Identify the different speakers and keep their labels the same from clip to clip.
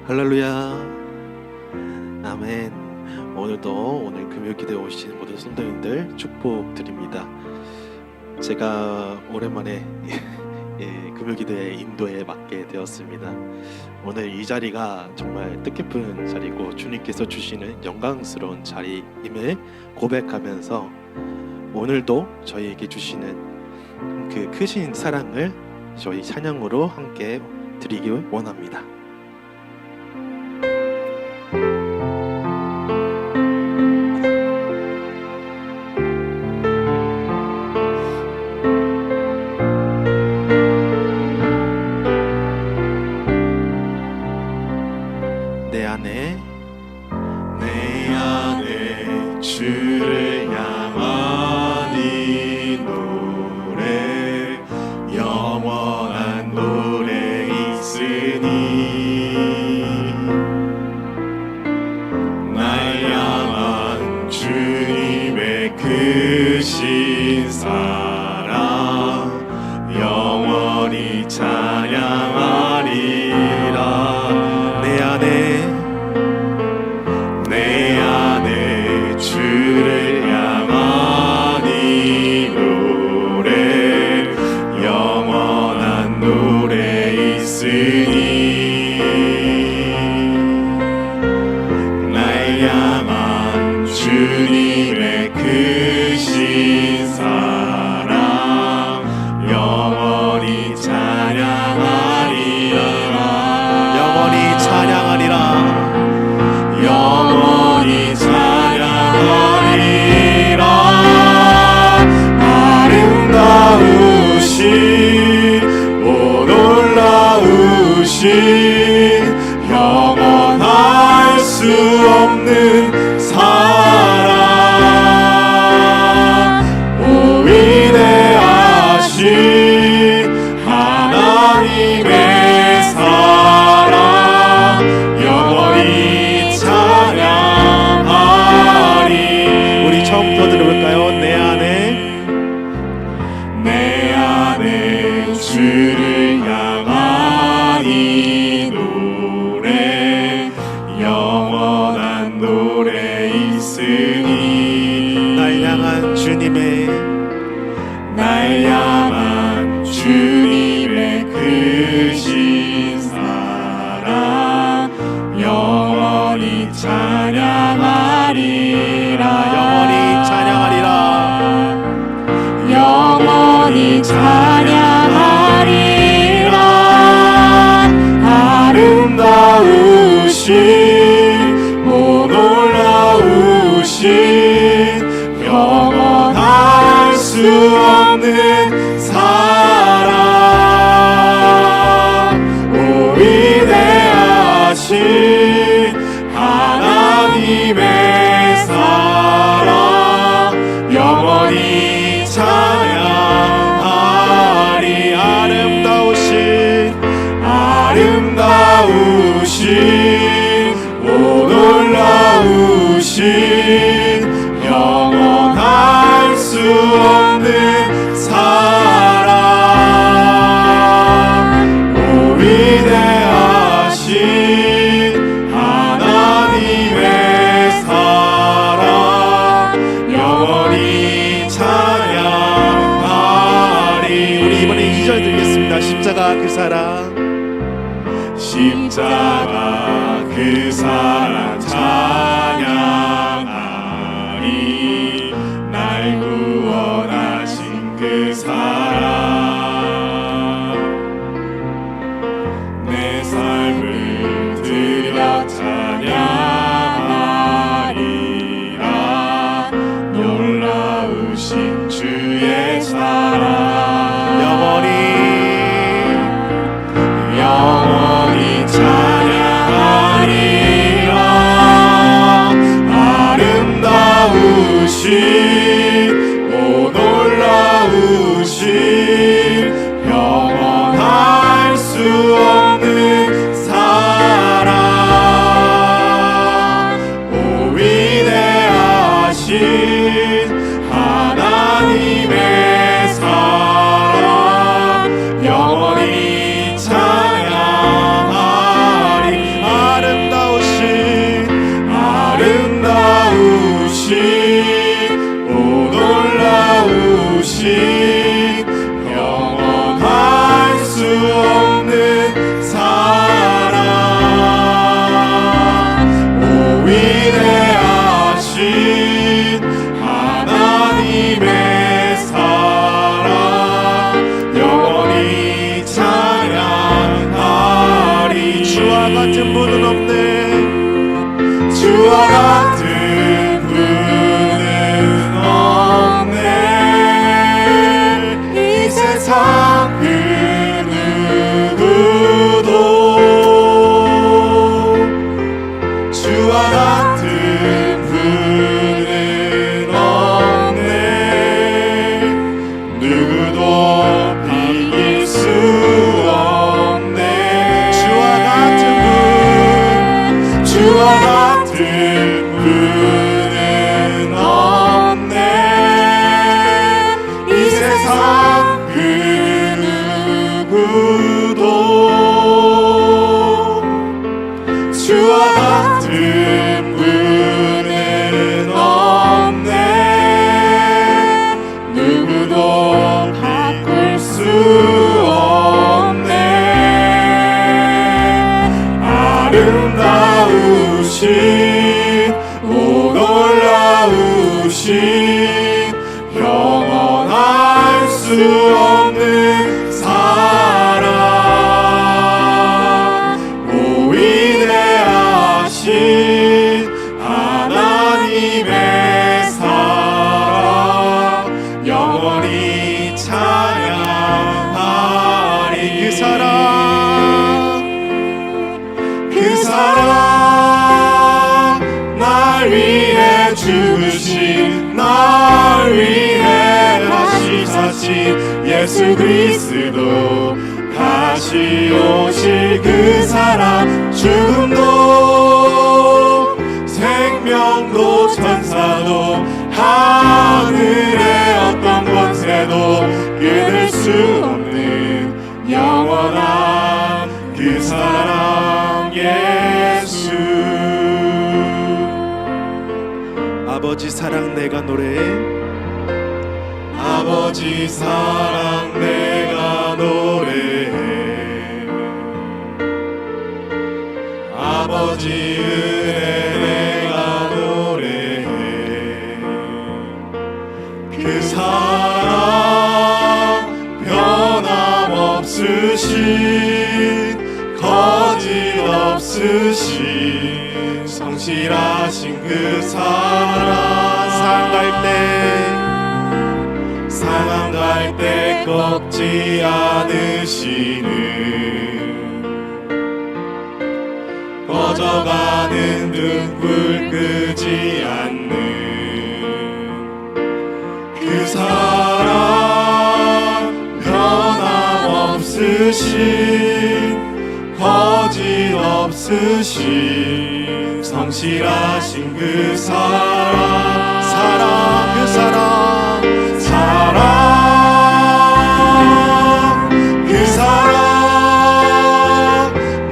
Speaker 1: 할렐루야. 아멘. 오늘 금요기도에 오신 모든 성도님들 축복드립니다. 제가 오랜만에 금요기도에 인도에 맡게 되었습니다. 오늘 이 자리가 정말 뜻깊은 자리고 주님께서 주시는 영광스러운 자리임을 고백하면서 오늘도 저희에게 주시는 그 크신 사랑을 저희 찬양으로 함께 드리길 원합니다.
Speaker 2: 내 안에 주를 향한 이 노래 영원한 노래 있으니 날 향한 주님의 크신 사랑 영원히 찬양하리라.
Speaker 1: 내 안에
Speaker 2: 주를 향한 이 노래 영원한 노래 있으니 날 향한 주님의 크신 사랑 영원히 찬양하리라.
Speaker 1: 영원히 찬양하리라.
Speaker 2: 영원히 찬양하리라. 아름다우신 오 놀라우신 영원할 수 없는 사랑 오 위대하신 하나님의 사랑 영원히 찬양하리.
Speaker 1: 우리 처음부터 들어볼까요?
Speaker 2: 내 안에 주를 향한 이 노래 영원한 노래 있으니
Speaker 1: 날 향한
Speaker 2: 주님의 크신 사랑 영원히 찬양하리라. 영원히 찬양하리라. 아름다우신 오 놀라우신 영원할 수 없는 사랑 오 위대하신 하나님의 사랑 영원히 찬양하리. 아름다우신 오 놀라우신 영원할 수 없는 사랑 오 위대하신 하나님의 사랑 영원히 찬양하리.
Speaker 1: 우리 이번에 2절 드리겠습니다. 십자가 그 사랑
Speaker 2: 그 사랑 찬양하리. 날 구원하신 그 사랑 내 삶을 드려 찬양하리라. 놀라우신 주의 사랑 영원히 찬양하리라.
Speaker 1: 같은 분은 없네.
Speaker 2: 주와 같은 분은 없네. 이 세상 그 누구도 주와 같은 분은 없네. 누구도 비길 수 없네. 주와 같은 분은 없네. 이 세상 그 누구도 주와 같은 분은 없네. 누구도 바꿀 수 없네. 아름다우신 오 놀라우신 영원할 수 없는 사랑 오 위대하신 하나님의 사랑 영원히 찬양하리. 그 사랑 날 위해 죽으신 날 위해 다시 사신 예수 그리스도 다시 오실 그 사랑 죽음도 생명도 천사도 하늘의 어떤 권세도 끊을 수 없는 영원한 그 사랑 예수.
Speaker 1: 아버지 사랑 내가 노래해.
Speaker 2: 아버지 사랑 내가 노래해. 아버지 은혜 내가 노래해. 그 사랑 변함없으신 거짓 없으신 성실하신 그 사랑 상한 갈 때 꺾지 않으시는 꺼져가는 등불 끄지 않는 그 사랑 변함없으신 거짓 없으신 성실하신 그 사랑
Speaker 1: 그 사랑
Speaker 2: 그 사랑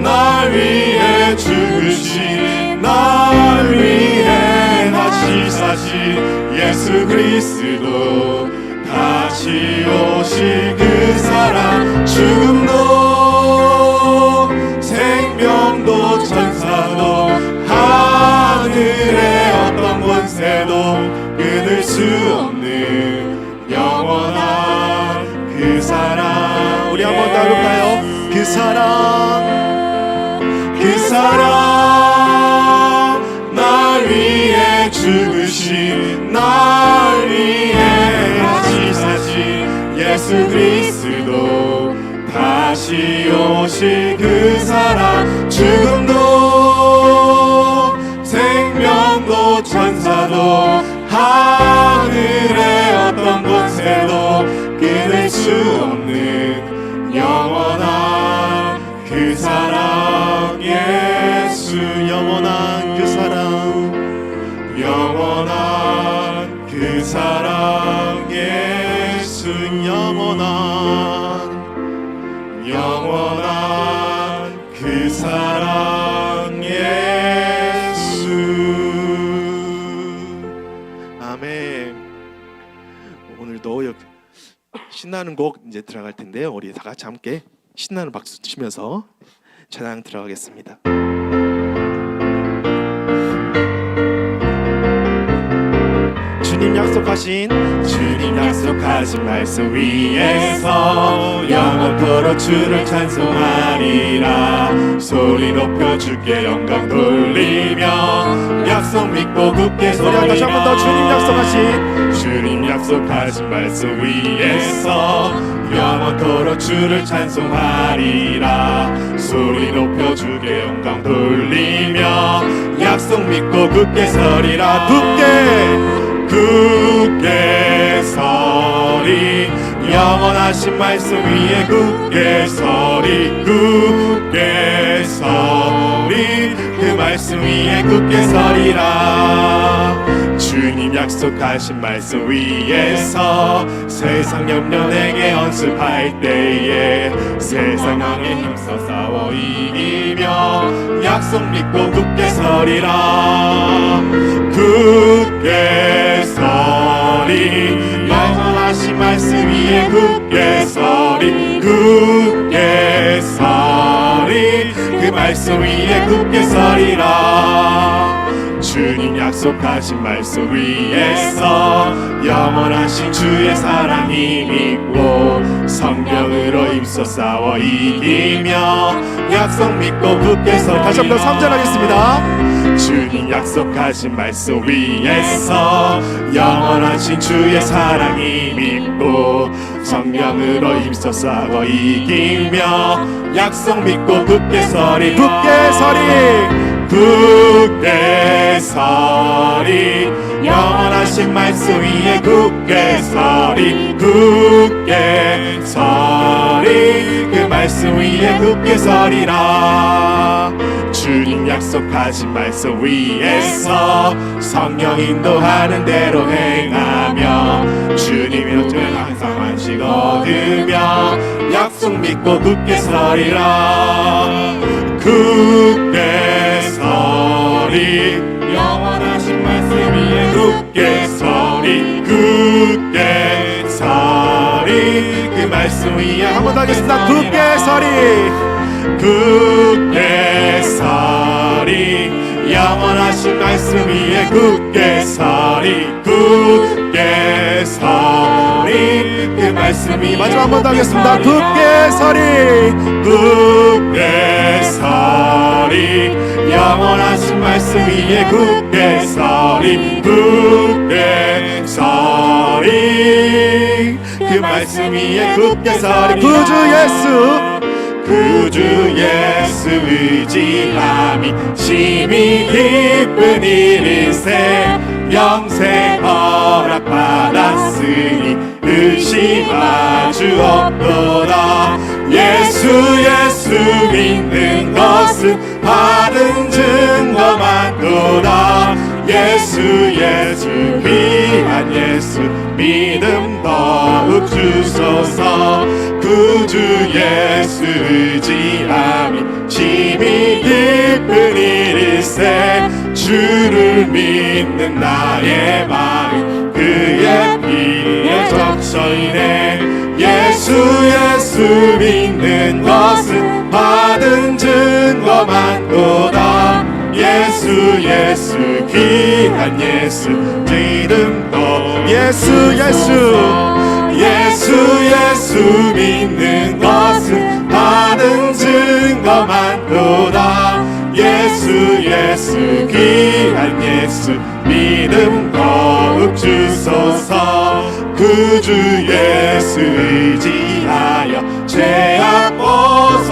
Speaker 2: 날 위해 죽으신 날 위해 다시 사신 예수 그리스도 다시 오실 그 사랑 죽음도 생명도 천사도 하늘의 어떤 권세도 끊을 수 없는 영원한 그 사랑.
Speaker 1: 우리 한번 더 해볼까요? 그
Speaker 2: 사랑 날 위해 죽으신 날 위해 다시 사신 예수 그리스도 다시 오실 그 사랑 죽음도 생명도 천사도 하늘의 어떤 권세도 끊을 수 없는 영원한 그 사랑 예수.
Speaker 1: 영원한 그 사랑
Speaker 2: 영원한 그 사랑 예수. 영원한 그 사랑 예수.
Speaker 1: 아멘. 오늘도 신나는 곡 이제 들어갈 텐데요. 우리 다 같이 함께 신나는 박수 치면서 찬양 들어가겠습니다. 주님 주님 약속하신
Speaker 2: 말씀 위에서 영원토록 주를 찬송하리라. 소리 높여 주께 영광 돌리며 약속 믿고 굳게 서리라.
Speaker 1: 다시 한 번 더 주님
Speaker 2: 약속하신 말씀 위에서 영원토록 주를 찬송하리라. 소리 높여 주께 영광 돌리며 약속 믿고 굳게 서리라. 굳게 서리. 영원하신 말씀 위에 굳게 서리. 그 말씀 위에 굳게 서리라. 주님 약속하신 말씀 위에서 세상 염려 내게 언습할 때에 세상 왕에 힘써 싸워 이기며 약속 믿고 굳게 서리라. 굳게 서리. 영원하신 말씀 위에 굳게 서리. 그 말씀 위에 굳게 서리라. 주님 약속하신 말씀 위에서 영원하신 주의 사랑 힘입고 성령으로 힘써 싸워 이기며 약속 믿고 굳게 서리라.
Speaker 1: 다시 한번 더 3절 하겠습니다.
Speaker 2: 주님 약속하신 말씀 위에서 영원하신 주의 사랑 힘입고 성령으로 힘써 싸워 이기며 약속 믿고 굳게 서리라. 굳게 서리. 영원하신 말씀 위에 굳게 서리. 그 말씀 위에 굳게 서리라. 주님 약속하신 말씀 위에서 성령 인도하는 대로 행하며 주님의 뜻을 항상 안식 얻으며 약속 믿고 굳게 서리라. 굳게 서리. 영원하신 말씀 위에 굳게 서리. 그 말씀 위에
Speaker 1: 한 번 더 하겠습니다.
Speaker 2: 굳게 서리. 영원하신 말씀 위에 굳게 서리. 그 말씀 위에
Speaker 1: 마지막 한 번 더 하겠습니다. 굳게
Speaker 2: 서리. 영원하신 말씀 위에 굳게 서리. 그 말씀 위에 굳게 서리. 구주 예수 의지함이 심히 기쁜 일일세. 영생 허락 받았으니 의심할 주 없도다. 예수 믿는 것은 받은 증거 많도다. 예수 귀한 예수 믿음 더욱 주소서. 구주 예수 의지함이 심히 기쁜 일일세. 주를 믿는 나의 마음 그의 피에 적셔이네. 예수 믿는 것은 받은 증거 많도다. 예수 귀한 예수 믿음 더 예수 믿는 것은 받은 증거 많도다. 예수 귀한 예수 믿음 더욱 주소서. 구주 예수 의지하여 죄악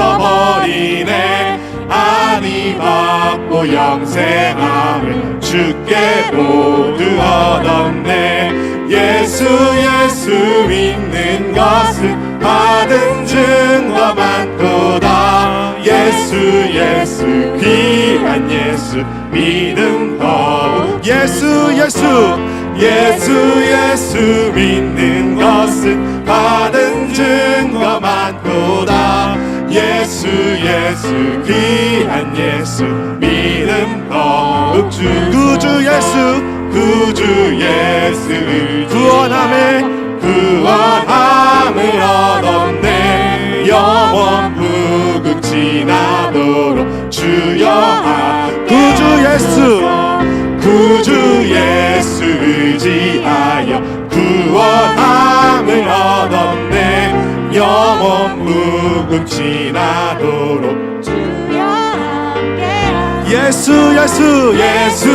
Speaker 2: 벗어버리네. 안위 받고 영생함을 주께 모두 얻었네. 예수 믿는 것은 받은 증거 많도다. 예수 귀한 예수 믿음 더욱 예수 믿는 것은 받은 증거 많도다. 예수 귀한 예수 믿음 더욱
Speaker 1: 구주 예수
Speaker 2: 구원함을 얻었네. 영원 무궁 지나도록 주여.
Speaker 1: 구주 예수
Speaker 2: 구주 예수 의지하 영원함을 얻었네. 영원 무궁지나도록
Speaker 3: 주여 함께하소서.
Speaker 2: 예수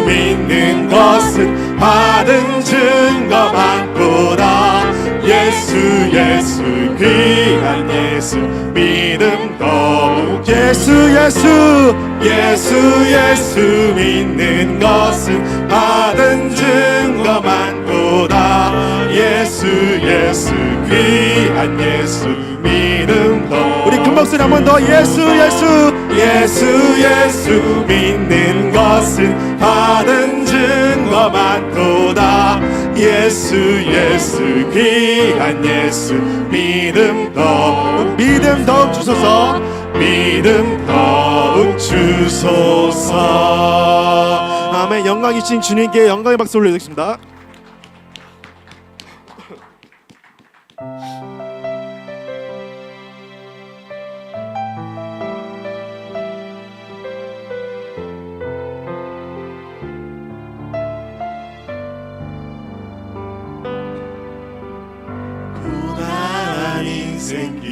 Speaker 2: 믿는 것은 받은 증거 많도다. 예수 귀한 예수 믿음 더욱. 예수 믿는 것은 받은 증거 많도다. 예수 귀한 예수 믿음 더욱.
Speaker 1: 우리 큰 목소리 한 번 더. 예수
Speaker 2: 믿는 것은 받은 증거 많도다. 예수 귀한 예수 믿음 더욱 주소서. 믿음 더욱 주소서.
Speaker 1: 아멘. 영광이신 주님께 영광의 박수 올려드리겠습니다.
Speaker 2: 고단한 인생길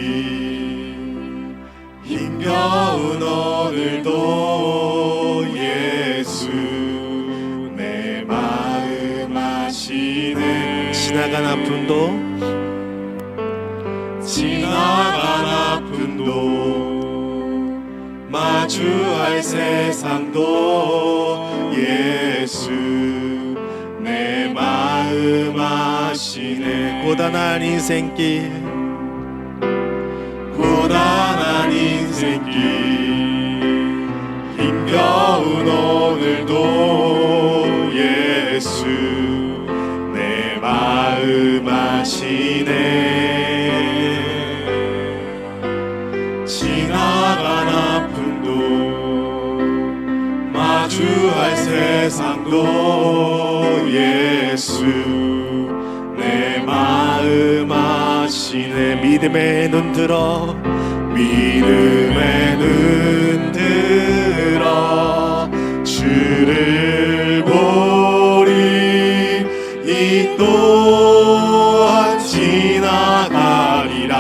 Speaker 2: 힘겨운 오늘도 예수 내 마음 아시네.
Speaker 1: 지나간 아픔도
Speaker 2: 마주할 세상도 예수 내 마음 아시네.
Speaker 1: 고단한 인생길
Speaker 2: 힘겨운 오늘도 예수 내 마음 아시네. 지나간 아픔도 마주할 세상도 예수 내 마음 아시네.
Speaker 1: 믿음의 눈 들어
Speaker 2: 주를 보리. 이 또한 지나가리라.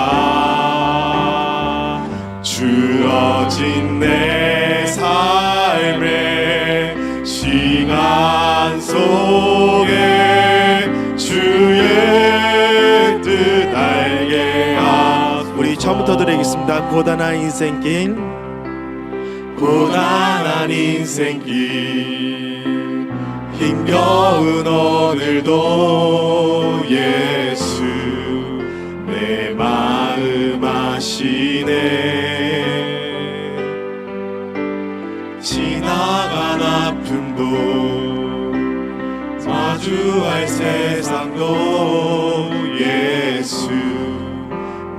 Speaker 2: 주어진 내 삶의 시간 속에 주의 뜻 알게 하소서.
Speaker 1: 우리 처음부터 드리겠습니다. 고단한 인생길
Speaker 2: 힘겨운 오늘도 예수 내 마음 아시네. 지나간 아픔도 마주할 세상도 예수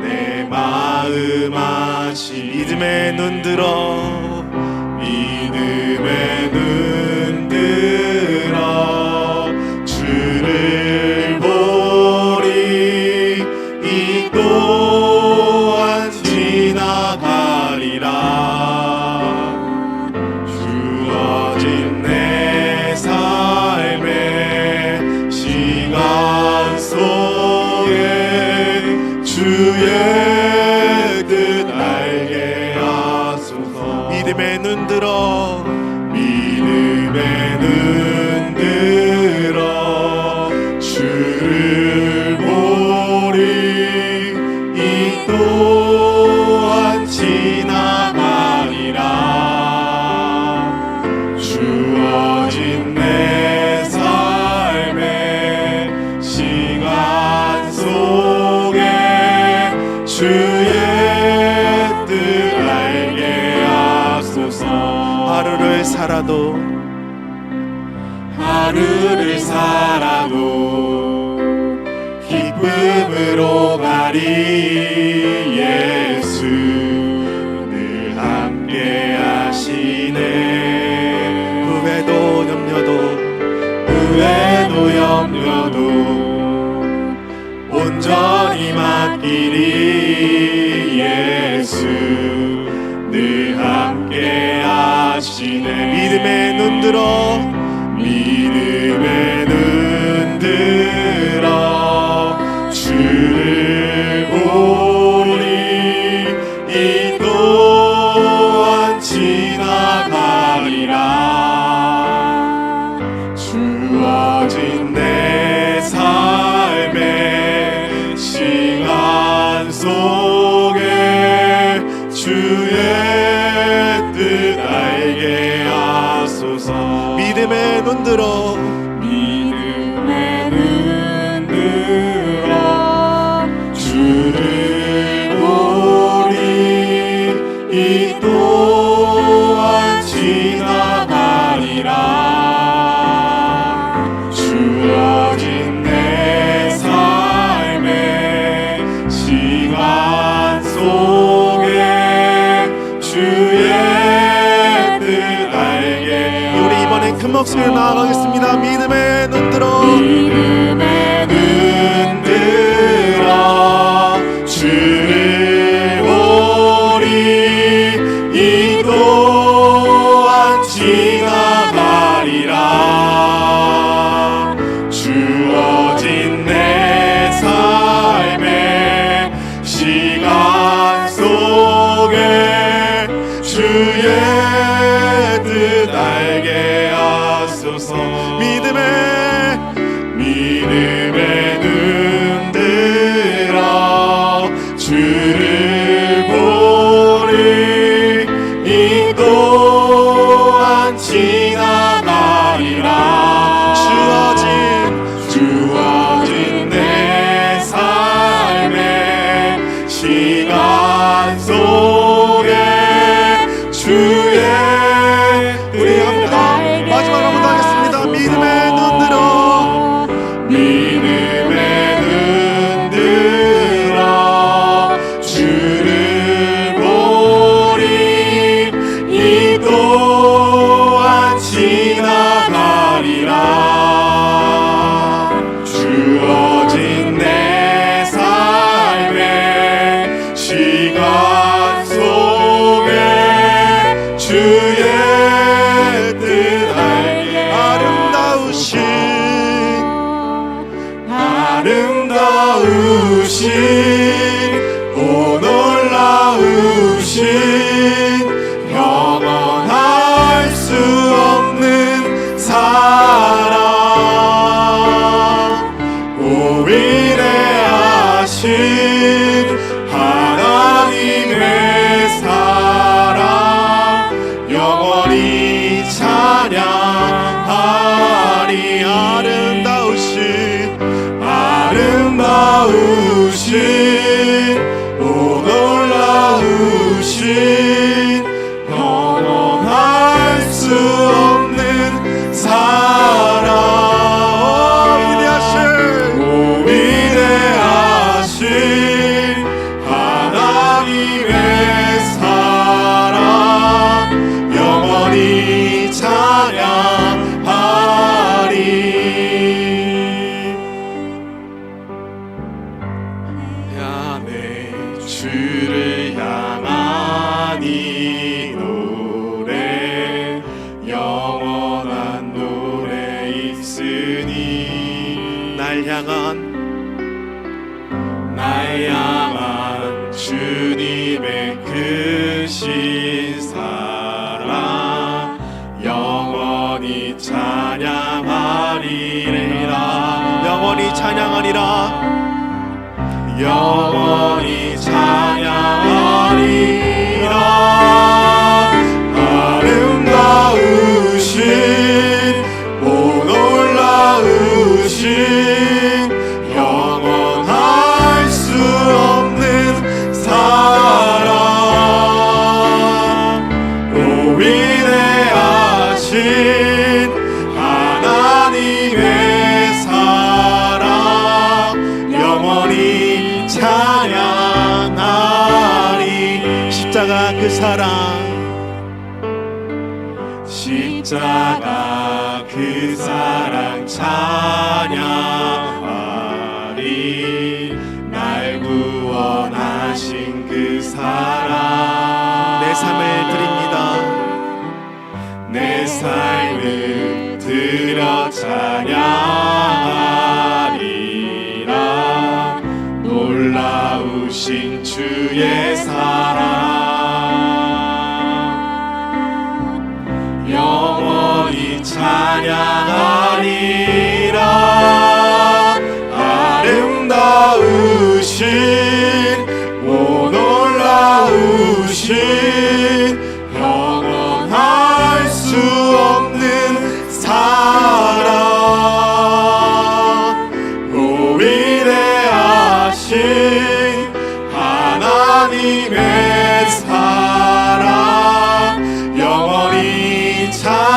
Speaker 2: 내 마음 아시네.
Speaker 1: 믿음의 눈 들어
Speaker 2: 주를 보리. 이 또한 지나가리라. 주어진 내 삶의 시간 속에 주의 뜻 알게 하소서.
Speaker 1: 믿음의 눈 들어
Speaker 2: 주를 보리. 이 또한 지나가리라. 주어진 내 삶의 시간 속에 주의 뜻 알게 하소서.
Speaker 1: 하루를 살아도
Speaker 2: 기쁨으로 가리. 예수 늘 함께 하시네. 후회도 염려도 온전히 맡기리. 예수 늘 함께 하시네.
Speaker 1: 믿음의 눈 들어
Speaker 2: 믿음의 눈 들어 하소서.
Speaker 1: 믿음의 눈 들어
Speaker 3: 믿음의 눈
Speaker 2: 들어 주를 보리. 이 또한 지나가리라. 주어진 내 삶의 시간 속에 주의 뜻 알게.
Speaker 1: 우리 이번엔 큰 목소리로 나아가겠습니다. 믿음의 눈 들어
Speaker 3: 믿음의
Speaker 2: 눈 들어 주를 보리. 이 또한 지나가리라. 주어진 내 삶의 시간 속에 주의 뜻 알게 하소서. 믿음의 눈 들어 주를 보리. 이 또한 지나가리라. 주어진 내 삶의 시간 속에 주의
Speaker 1: 우리 합니다. 마지막으로 한번 더 하겠습니다. 믿음의 눈 들어
Speaker 2: 믿음의 눈 들어 주를 보리. 이 또한 지나가리라. 주어진 내 삶의 시간 속에 주의 뜻 알게. 아름다우신 오 놀라우신 영원할 수 없는 사랑. 오 위대하신 하나님의 사랑 영원히 찬양하리. 아름다우신 오 놀라우신 영원할 수 없는 사랑. 오 위대하신 하나님의 사랑 영원히 찬양하리. 주를 향한 이 노래 영원한 노래 있으니. 날 향한 주님의 크신 사랑 영원히 찬양하리라.
Speaker 1: 영원히 찬양하리라.
Speaker 2: 영원히 찬양하리라. 아름다우신 오 놀라우신 영원할 수 없는 사랑. 오 위대하신 하나님의 사랑 영원히 찬양하리.
Speaker 1: 십자가 그 사랑
Speaker 2: 찬양하리. 날 구원하신 그 사랑
Speaker 1: 내 삶을 드립니다.
Speaker 2: 내 삶을 드려 찬양하리라. 놀라우신 주의 사랑 영원히 찬양하리라. 아름다우신 오 놀라우신 영원할 수 없는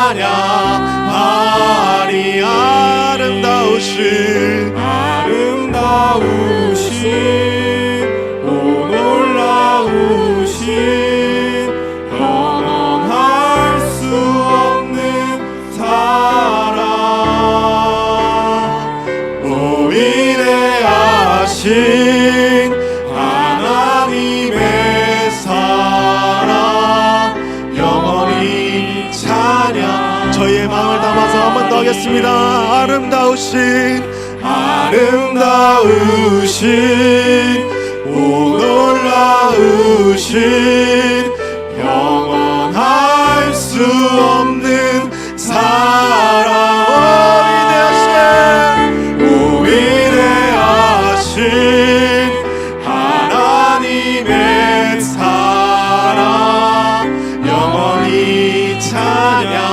Speaker 2: 찬양하리 아름다우신 오 놀라우신 영원할 수 없는 사랑 오 위대하신 하나님의 사랑 영원히 찬양
Speaker 1: 저희의 마음을 담아서 한 번 더 하겠습니다.
Speaker 2: 아름다우신 오 놀라우신 영원할 수 없는 사랑 오 위대하신 하나님의 사랑 영원히 찬양하리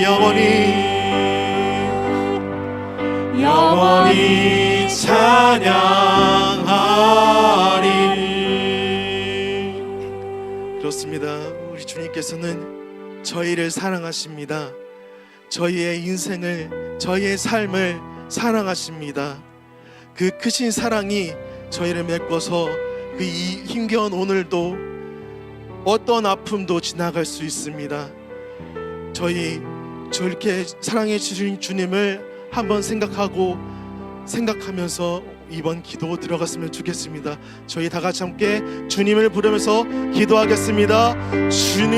Speaker 2: 영원히 찬양하리.
Speaker 1: 그렇습니다. 우리 주님께서는 저희를 사랑하십니다. 저희의 인생을, 저희의 삶을 사랑하십니다. 그 크신 사랑이 저희를 메꿔서 그 힘겨운 오늘도 어떤 아픔도 지나갈 수 있습니다. 저희 저렇게 사랑해 주신 주님을 한번 생각하면서 이번 기도 들어갔으면 좋겠습니다. 저희 다 같이 함께 주님을 부르면서 기도하겠습니다. 주님,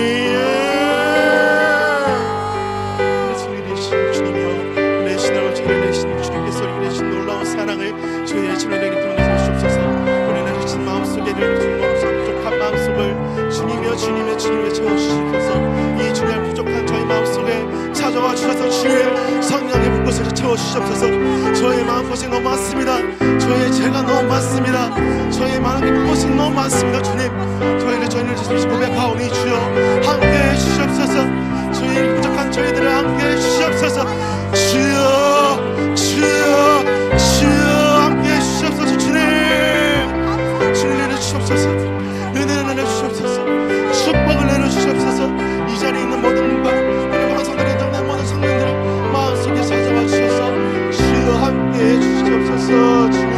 Speaker 1: 주님이여, 내신을 내신 주님께서 이내신 놀라운 사랑을 저희의 주님에게 드러내 주옵소서. 우리 내신 마음속에 부족한 마음속을 주님이여 주님의 채워주시옵소서. 이 주님의 부족한 저희 마음속에 찾아와 주셔서 주의 성령의 불꽃을 채워주시옵소서. 저의 마음고생 너무 많습니다. 저의 죄가 너무 많습니다. 저의 마음의 곳이 너무 많습니다. 주님, 저희를 고백하오니 주여 함께해 주시옵소서. 저희 부족한 저희들을 함께해 주시옵소서. 주여 주여 주여 함께해 주시옵소서. 주님 내려주시옵소서. 은혜를 내려주시옵소서. 축복을 내려주시옵소서. 이 자리에 있는 모든 분과 우리 방송들에 있는 모든 성도님들 마음속에 찾아와 주셔서 주여 함께해 주시옵소서. 주님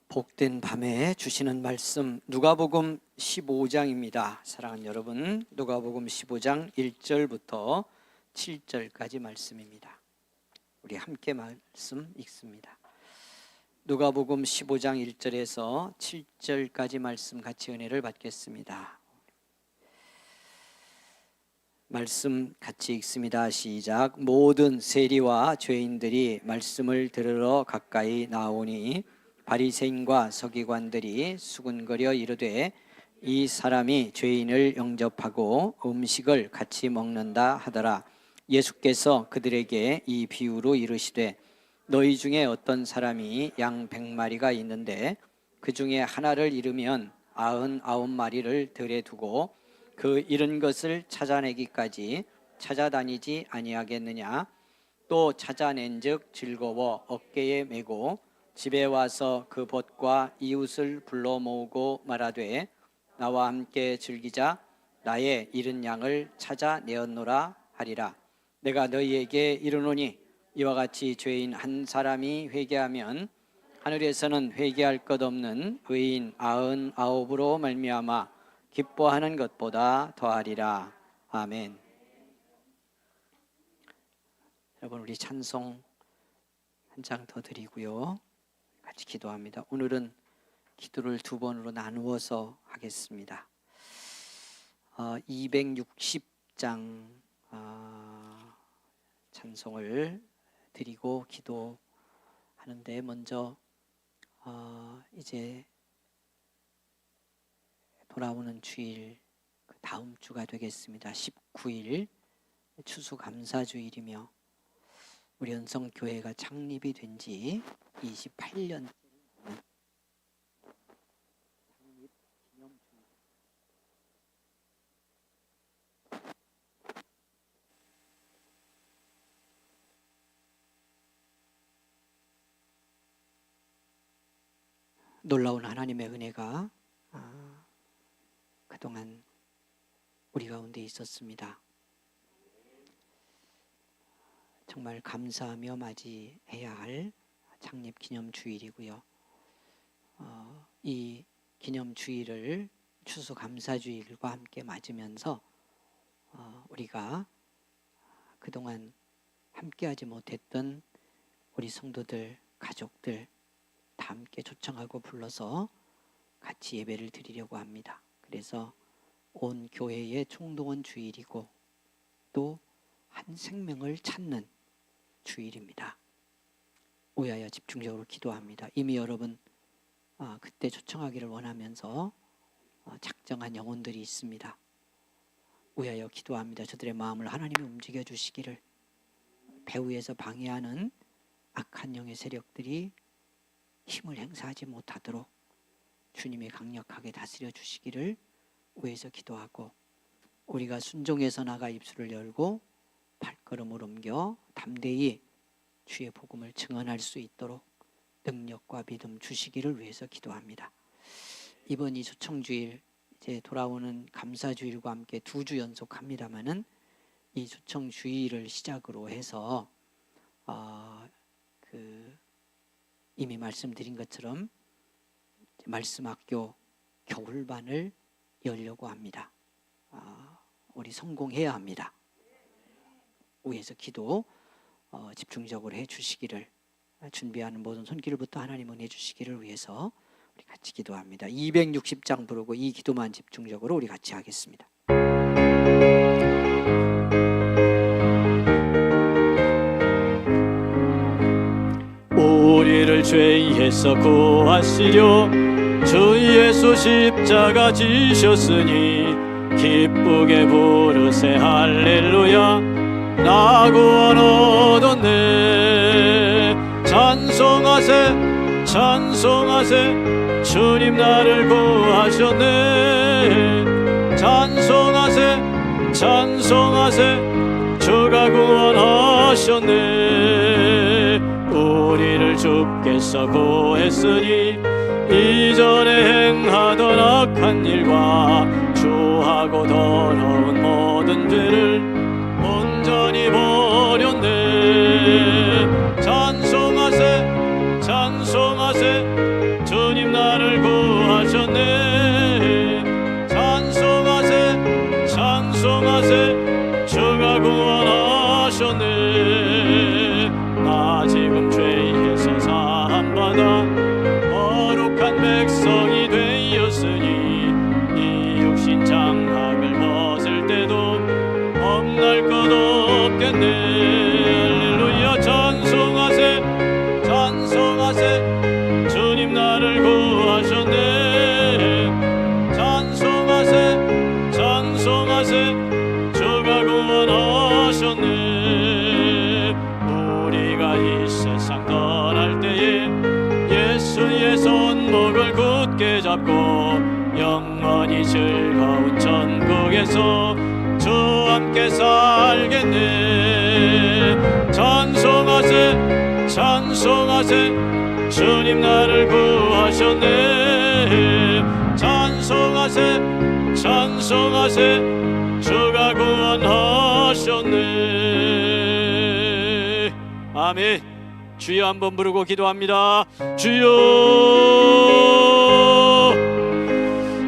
Speaker 4: 복된 밤에 주시는 말씀 누가복음 15장입니다. 사랑하는 여러분, 누가복음 15장 1절부터 7절까지 말씀입니다. 우리 함께 말씀 읽습니다. 누가복음 15장 1절에서 7절까지 말씀 같이 은혜를 받겠습니다. 말씀 같이 읽습니다. 시작. 모든 세리와 죄인들이 말씀을 들으러 가까이 나오니 바리새인과 서기관들이 수군거려 이르되 이 사람이 죄인을 영접하고 음식을 같이 먹는다 하더라. 예수께서 그들에게 이 비유로 이르시되 너희 중에 어떤 사람이 양 100마리가 있는데 그 중에 하나를 잃으면 99마리를 들에 두고 그 잃은 것을 찾아내기까지 찾아다니지 아니하겠느냐. 또 찾아낸즉 즐거워 어깨에 메고 집에 와서 그 벗과 이웃을 불러 모으고 말하되 나와 함께 즐기자. 나의 잃은 양을 찾아내었노라 하리라. 내가 너희에게 이르노니 이와 같이 죄인 한 사람이 회개하면 하늘에서는 회개할 것 없는 의인 99으로 말미암아 기뻐하는 것보다 더하리라. 아멘. 여러분, 우리 찬송 한 장 더 드리고요, 같이 기도합니다. 오늘은 기도를 두 번으로 나누어서 하겠습니다. 260장 찬송을 드리고 기도하는데, 먼저 이제 돌아오는 주일, 그 다음 주가 되겠습니다. 19일 추수감사주일이며 우리 은성교회가 창립이 된 지 28년 놀라운 하나님의 은혜가 그동안 우리 가운데 있었습니다. 정말 감사하며 맞이해야 할 창립 기념주일이고요. 이 기념주일을 추수감사주일과 함께 맞으면서 우리가 그동안 함께하지 못했던 우리 성도들, 가족들 다 함께 초청하고 불러서 같이 예배를 드리려고 합니다. 그래서 온 교회의 총동원 주일이고 또 한 생명을 찾는 주일입니다. 위하여 집중적으로 기도합니다. 이미 여러분 그때 초청하기를 원하면서 작정한 영혼들이 있습니다. 위하여 기도합니다. 저들의 마음을 하나님이 움직여 주시기를, 배후에서 방해하는 악한 영의 세력들이 힘을 행사하지 못하도록 주님이 강력하게 다스려 주시기를 위해서 기도하고, 우리가 순종해서 나가 입술을 열고 발걸음을 옮겨 담대히 주의 복음을 증언할 수 있도록 능력과 믿음 주시기를 위해서 기도합니다. 이번 이 초청주일, 이제 돌아오는 감사주일과 함께 2주 연속합니다마는 이 초청주일을 시작으로 해서 이미 말씀드린 것처럼 말씀학교 겨울반을 열려고 합니다. 우리 성공해야 합니다. 위에서 기도 집중적으로 해주시기를, 준비하는 모든 손길부터 하나님 은혜 주시기를 위해서 우리 같이 기도합니다. 260장 부르고 이 기도만 집중적으로 우리 같이 하겠습니다.
Speaker 5: 우리를 죄에서 구하시려 주 예수 십자가 지셨으니 기쁘게 부르세 할렐루야. 나 구원 얻었네. 찬송하세 찬송하세 주님 나를 구하셨네. 찬송하세 찬송하세 주가 구원하셨네. 우리를 주께서 구했으니 이전에 행하던 악한 일과 주하고 더러운 모든 죄를 온전히 버렸네. 찬송하세 찬송하세 주님 나를 구하셨네. 찬송하세 찬송하세 주가 구원하셨네. 나 지금 죄에서 사함받아 거룩한 백성이 되었으니 이 육신 장막을 벗을 때도 겁날 것 없겠네. 할렐루야. 찬송하세 찬송하세 주님 나를 구하셨네. 찬송하세 찬송하세 주가 구원하셨네. 우리가 이 세상 떠날 때에 예수의 손목을 굳게 잡고 영원히 즐거운 천국에서 주와 함께 살겠네. 찬송하세 찬송하세 주님 나를 구하셨네. 찬송하세 찬송하세 주가 구원하셨네. 아멘. 주여 한번 부르고 기도합니다. 주여.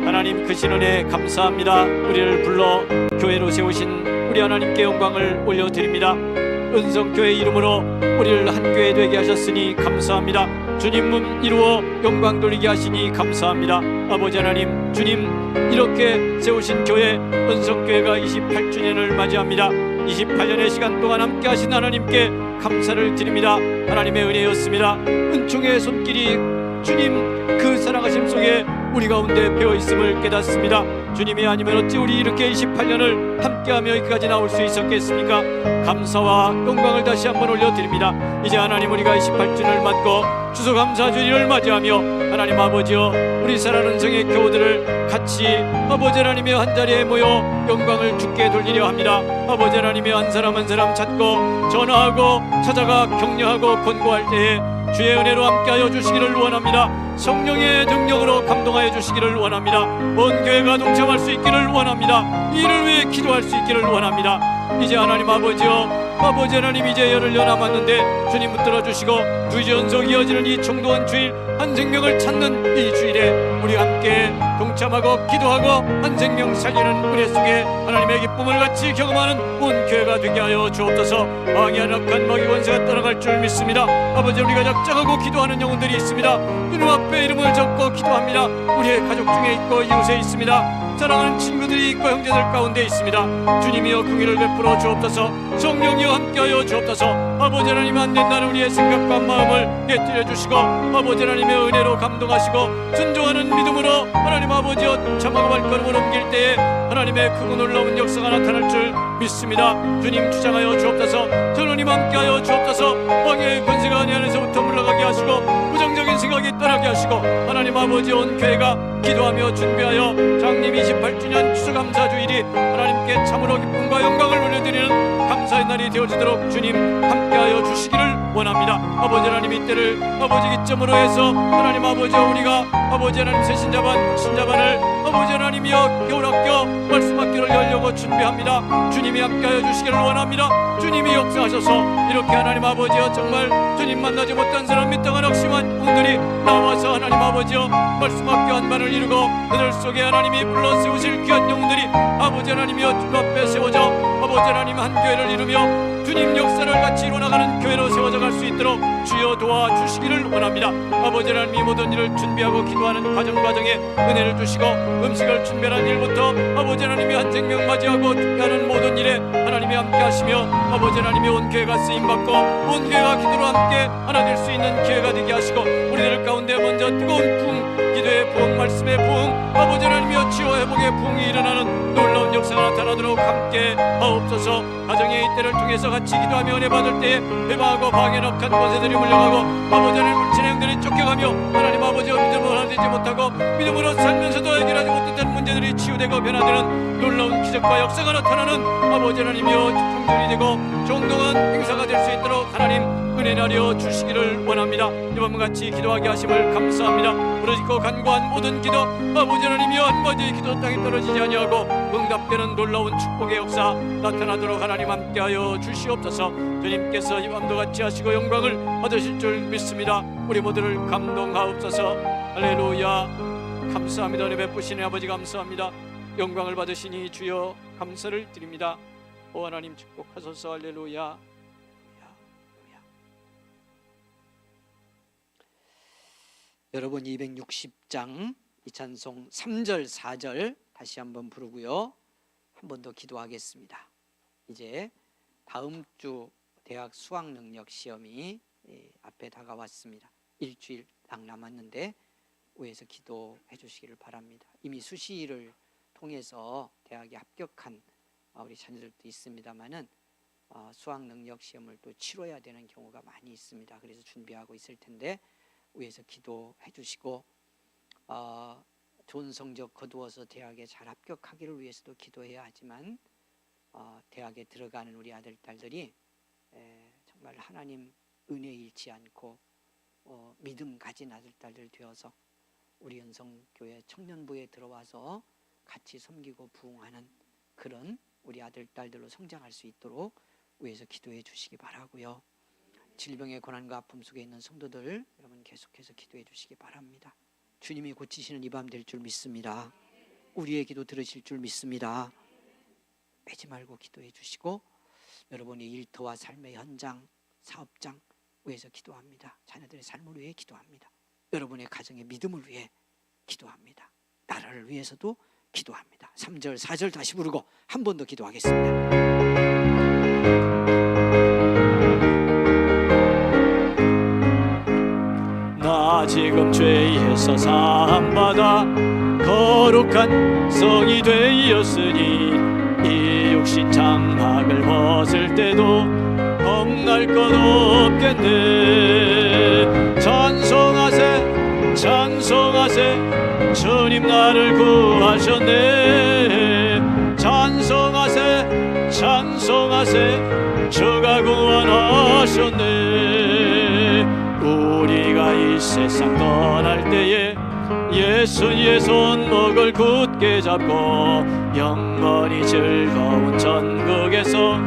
Speaker 5: 하나님 크신 은혜 감사합니다. 우리를 불러 교회로 세우신 우리 하나님께 영광을 올려드립니다. 은성교회 이름으로 우리를 한 교회 되게 하셨으니 감사합니다. 주님 몸 이루어 영광 돌리게 하시니 감사합니다. 아버지 하나님, 주님 이렇게 세우신 교회 은성교회가 28주년을 맞이합니다. 28년의 시간 동안 함께 하신 하나님께 감사를 드립니다. 하나님의 은혜였습니다. 은총의 손길이 주님 그 사랑하심 속에 우리 가운데 배어있음을 깨닫습니다. 주님이 아니면 어찌 우리 이렇게 28년을 함께하며 여기까지 나올 수 있었겠습니까? 감사와 영광을 다시 한번 올려드립니다. 이제 하나님 우리가 28주년을 맞고 추수감사주일을 맞이하며 하나님 아버지여 우리 사랑하는 성의 교우들을 같이 아버지 하나님의 한자리에 모여 영광을 주께 돌리려 합니다. 아버지 하나님의 한 사람 한 사람 찾고 전화하고 찾아가 격려하고 권고할 때에 주의 은혜로 함께하여 주시기를 원합니다. 성령의 능력으로 감동하여 주시기를 원합니다. 온 교회가 동참할 수 있기를 원합니다. 이를 위해 기도할 수 있기를 원합니다. 이제 하나님 아버지여 아버지 하나님 이제 열흘여 남았는데 주님 붙들어 주시고 두 연속 이어지는 이 총동한 주일 한 생명을 찾는 이 주일에 우리 함께 동참하고 기도하고 한 생명 살리는 은혜 속에 하나님의 기쁨을 같이 경험하는 온 교회가 되게 하여 주옵소서. 왕이한 악한 마귀 권세가 떠나갈 줄 믿습니다. 아버지 우리가 작정하고 기도하는 영혼들이 있습니다. 주님 앞에 이름을 적고 기도합니다. 우리의 가족 중에 있고 이웃에 있습니다. 사랑하는 친구들이 있고 형제들 가운데 있습니다. 주님이여 긍휼을 베풀어 주옵소서. 성령이여 함께하여 주옵소서. 아버지 하나님 안 된다는 우리의 생각과 마음을 깨뜨려 주시고 아버지 하나님의 은혜로 감동하시고 순종하는 믿음으로 하나님 아버지여 참하고 발걸음을 옮길 때에 하나님의 크고 놀라운 역사가 나타날 줄 믿습니다. 주님 주장하여 주옵소서. 주님 함께하여 주옵소서. 왕의 권세가 내 안에서부터 물러가게 하시고 부정적인 생각이 떠나게 하시고 하나님 아버지 온 교회가 기도하며 준비하여 장님 28주년 추수감사주일이 하나님께 참으로 기쁨과 영광을 올려드리는 감사의 날이 되어지도록 주님 함께하여 주시기를 원합니다. 아버지 하나님 이때를 아버지 기점으로 해서 하나님 아버지 우리가 아버지 하나님 새신자반 흑신자반을 아버지 하나님이여 겨울학교 말씀학교를 열려고 준비합니다. 주님이 함께하여 주시기를 원합니다. 주님이 역사하셔서 이렇게 하나님 아버지여 정말 주님 만나지 못한 사람 밑당한 확심한 분들이 나와서 하나님 아버지여 말씀학교 한 반을 이루고 그들 속에 하나님이 불러 세우실 귀한 영혼들이 아버지 하나님이여 주님 앞에 세워져 아버지 하나님 한 교회를 이루며 주님 역사를 같이 이루어나가는 교회로 세워져 갈 수 있도록 주여 도와주시기를 원합니다. 아버지 하나님 이 모든 일을 준비하고 기도하는 과정에 은혜를 주시고 음식을 준비하는 일부터 아버지 하나님이 한 생명 맞이하고 준비하는 모든 일에 하나님이 함께 하시며 아버지 하나님이 온 교회가 쓰임받고 온 교회가 기도로 함께 하나 될 수 있는 기회가 되게 하시고 우리들 가운데 먼저 뜨거운 부흥 기도의 부흥 말씀의 부흥 아버지 하나님이여 치유 회복의 부흥이 일어나는 놀라운 역사가 나타나도록 함께 하옵소서. 가정의 이때를 통해서 같이 기도하며 은혜 받을 때에 회방하고 방해는 악한 권세들이 물려가고 아버지 하나님 물질의 영들이 쫓겨가며 하나님 아버지와 믿음으로 하나 되지 못하고 믿음으로 살면서도 해결하지 못했던 문제들이 치유되고 변화되는 놀라운 기적과 역사가 나타나는 아버지 하나님이여 충돌이 되고 정동한 행사가 될 수 있도록 하나님 은혜 나려 주시기를 원합니다. 이번 같이 기도하게 하심을 감사합니다. 부르짖고 간구한 모든 기도 아버지 하나님이여 한마디의 기도 땅에 떨어지지 아니하고 응답되는 놀라운 축복의 역사 나타나도록 하나님 함께하여 주시옵소서. 주님께서 이 밤도 같이 하시고 영광을 받으실 줄 믿습니다. 우리 모두를 감동하옵소서. 할렐루야. 감사합니다. 은혜 베푸시는 아버지 감사합니다. 영광을 받으시니 주여 감사를 드립니다. 오 하나님 축복하소서. 할렐루야.
Speaker 4: 여러분 260장 이 찬송 3절 4절 다시 한번 부르고요. 한 번 더 기도하겠습니다. 이제 다음 주 대학 수학능력 시험이 앞에 다가왔습니다. 일주일 딱 남았는데 위에서 기도해 주시기를 바랍니다. 이미 수시를 통해서 대학에 합격한 우리 자녀들도 있습니다만은 수학능력 시험을 또 치러야 되는 경우가 많이 있습니다. 그래서 준비하고 있을 텐데 위에서 기도해 주시고 좋은 성적 거두어서 대학에 잘 합격하기를 위해서도 기도해야 하지만 대학에 들어가는 우리 아들 딸들이 정말 하나님 은혜 잃지 않고 믿음 가진 아들 딸들 되어서 우리 연성교회 청년부에 들어와서 같이 섬기고 부흥하는 그런 우리 아들 딸들로 성장할 수 있도록 위해서 기도해 주시기 바라고요. 질병의 고난과 아픔 속에 있는 성도들 여러분 계속해서 기도해 주시기 바랍니다. 주님이 고치시는 이 밤 될 줄 믿습니다. 우리의 기도 들으실 줄 믿습니다. 빼지 말고 기도해 주시고 여러분의 일터와 삶의 현장, 사업장 위해서 기도합니다. 자녀들의 삶을 위해 기도합니다. 여러분의 가정의 믿음을 위해 기도합니다. 나라를 위해서도 기도합니다. 3절, 4절 다시 부르고 한 번 더 기도하겠습니다.
Speaker 5: 나 지금 죄에서 사함받아 거룩한 성이 되었으니 이 육신 장막을 벗을 때도 겁날 것 없겠네. 찬송하세 찬송하세 주님 나를 구하셨네. 찬송하세 찬송하세 주가 구원하셨네. 우리가 이 세상 떠날 때에 예수의 손목을 굳게 잡고 영원히 즐거운 천국에서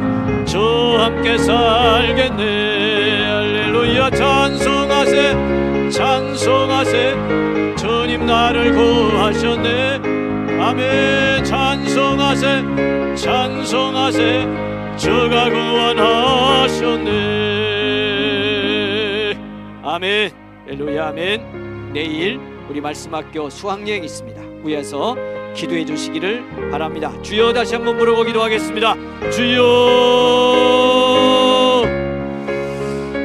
Speaker 5: 주 함께 살겠네. 할렐루야. 찬송하세 찬송하세 주님 나를 구하셨네. 아멘. 찬송하세 찬송하세 주가 구원하셨네. 아멘. 할렐루야. 아멘. 내일 우리 말씀학교 수학여행 있습니다. 위에서 기도해 주시기를 바랍니다. 주여 다시 한번 부르고 기도하겠습니다. 주여.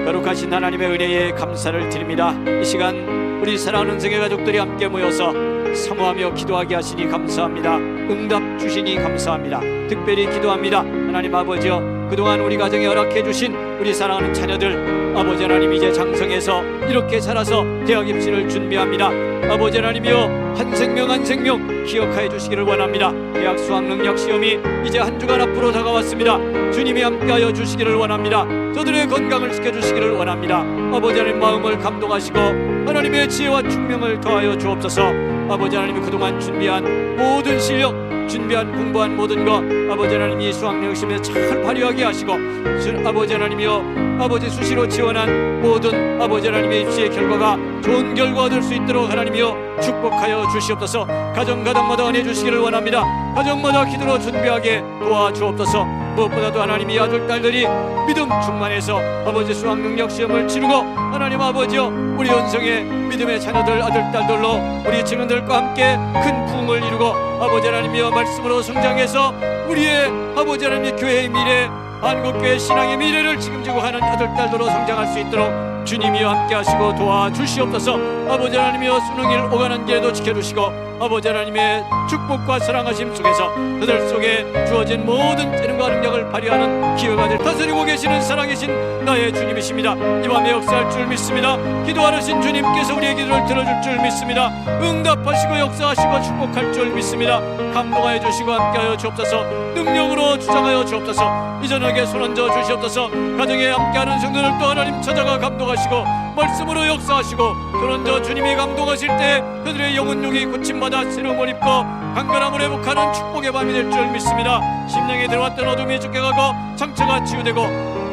Speaker 5: 거룩하신 하나님의 은혜에 감사를 드립니다. 이 시간 우리 사랑하는 생애 가족들이 함께 모여서 사모하며 기도하게 하시니 감사합니다. 응답 주시니 감사합니다. 특별히 기도합니다. 하나님 아버지여, 그동안 우리 가정에 허락해 주신 우리 사랑하는 자녀들, 아버지 하나님 이제 장성해서 이렇게 자라서 대학 입시를 준비합니다. 아버지 하나님이여, 한 생명 한 생명 기억하여 주시기를 원합니다. 대학 수학 능력 시험이 이제 한 주간 앞으로 다가왔습니다. 주님이 함께하여 주시기를 원합니다. 저들의 건강을 지켜주시기를 원합니다. 아버지 하나님 마음을 감동하시고 하나님의 지혜와 충명을 더하여 주옵소서. 아버지 하나님이 그동안 준비한 모든 실력, 준비한 공부한 모든 것 아버지 하나님이 수학력 시험에 잘 발휘하게 하시고, 아버지 하나님이여, 아버지 수시로 지원한 모든 아버지 하나님의 입시의 결과가 좋은 결과 얻을 수 있도록 하나님이여 축복하여 주시옵소서. 가정마다 은혜 주시기를 원합니다. 가정마다 기도로 준비하게 도와주옵소서. 무엇보다도 하나님이 아들 딸들이 믿음 충만해서 아버지 수학 능력 시험을 치르고 하나님 아버지여, 우리 연성의 믿음의 자녀들 아들 딸들로 우리 청년들과 함께 큰 부흥을 이루고 아버지 하나님이여 말씀으로 성장해서 우리의 아버지 하나님의 교회의 미래, 한국교회 신앙의 미래를 책임지고 하는 아들 딸들로 성장할 수 있도록 주님이여 함께 하시고 도와주시옵소서. 아버지 하나님이여 수능일 오가는 길에도 지켜주시고 아버지 하나님의 축복과 사랑하심 속에서 그들 속에 주어진 모든 재능과 능력을 발휘하는 기회가 될 다스리고 계시는 살아계신 나의 주님이십니다. 이 밤에 역사할 줄 믿습니다. 기도하신 주님께서 우리의 기도를 들어줄 줄 믿습니다. 응답하시고 역사하시고 축복할 줄 믿습니다. 감동하여 주시고 함께하여 주옵소서. 능력으로 주장하여 주옵소서. 이 저녁에 손 얹어 주시옵소서. 가정에 함께하는 성도들 또 하나님 찾아가 감동하시고 말씀으로 역사하시고 손 얹어 주님이 감동하실 때 그들의 영혼 욕이 고침받아 새로움을 입고 강건함을 회복하는 축복의 밤이 될 줄 믿습니다. 심령에 들어왔던 어둠이 쫓겨가고 상처가 치유되고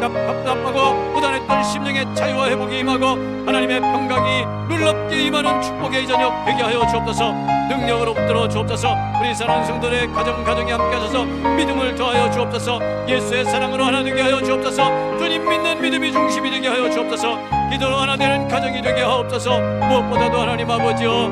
Speaker 5: 답답하고 고단했던 심령의 자유와 회복이 임하고 하나님의 평강이 놀랍게 임하는 축복의 저녁 되게 하여 주옵소서. 능력으로 붙들어 주옵소서. 우리 사랑하는 성도들의 가정이 함께 하셔서 믿음을 더하여 주옵소서. 예수의 사랑으로 하나 되게 하여 주옵소서. 주님 믿는 믿음이 중심이 되게 하여 주옵소서. 기도로 하나 되는 가정이 되게 하옵소서. 무엇보다도 하나님 아버지여,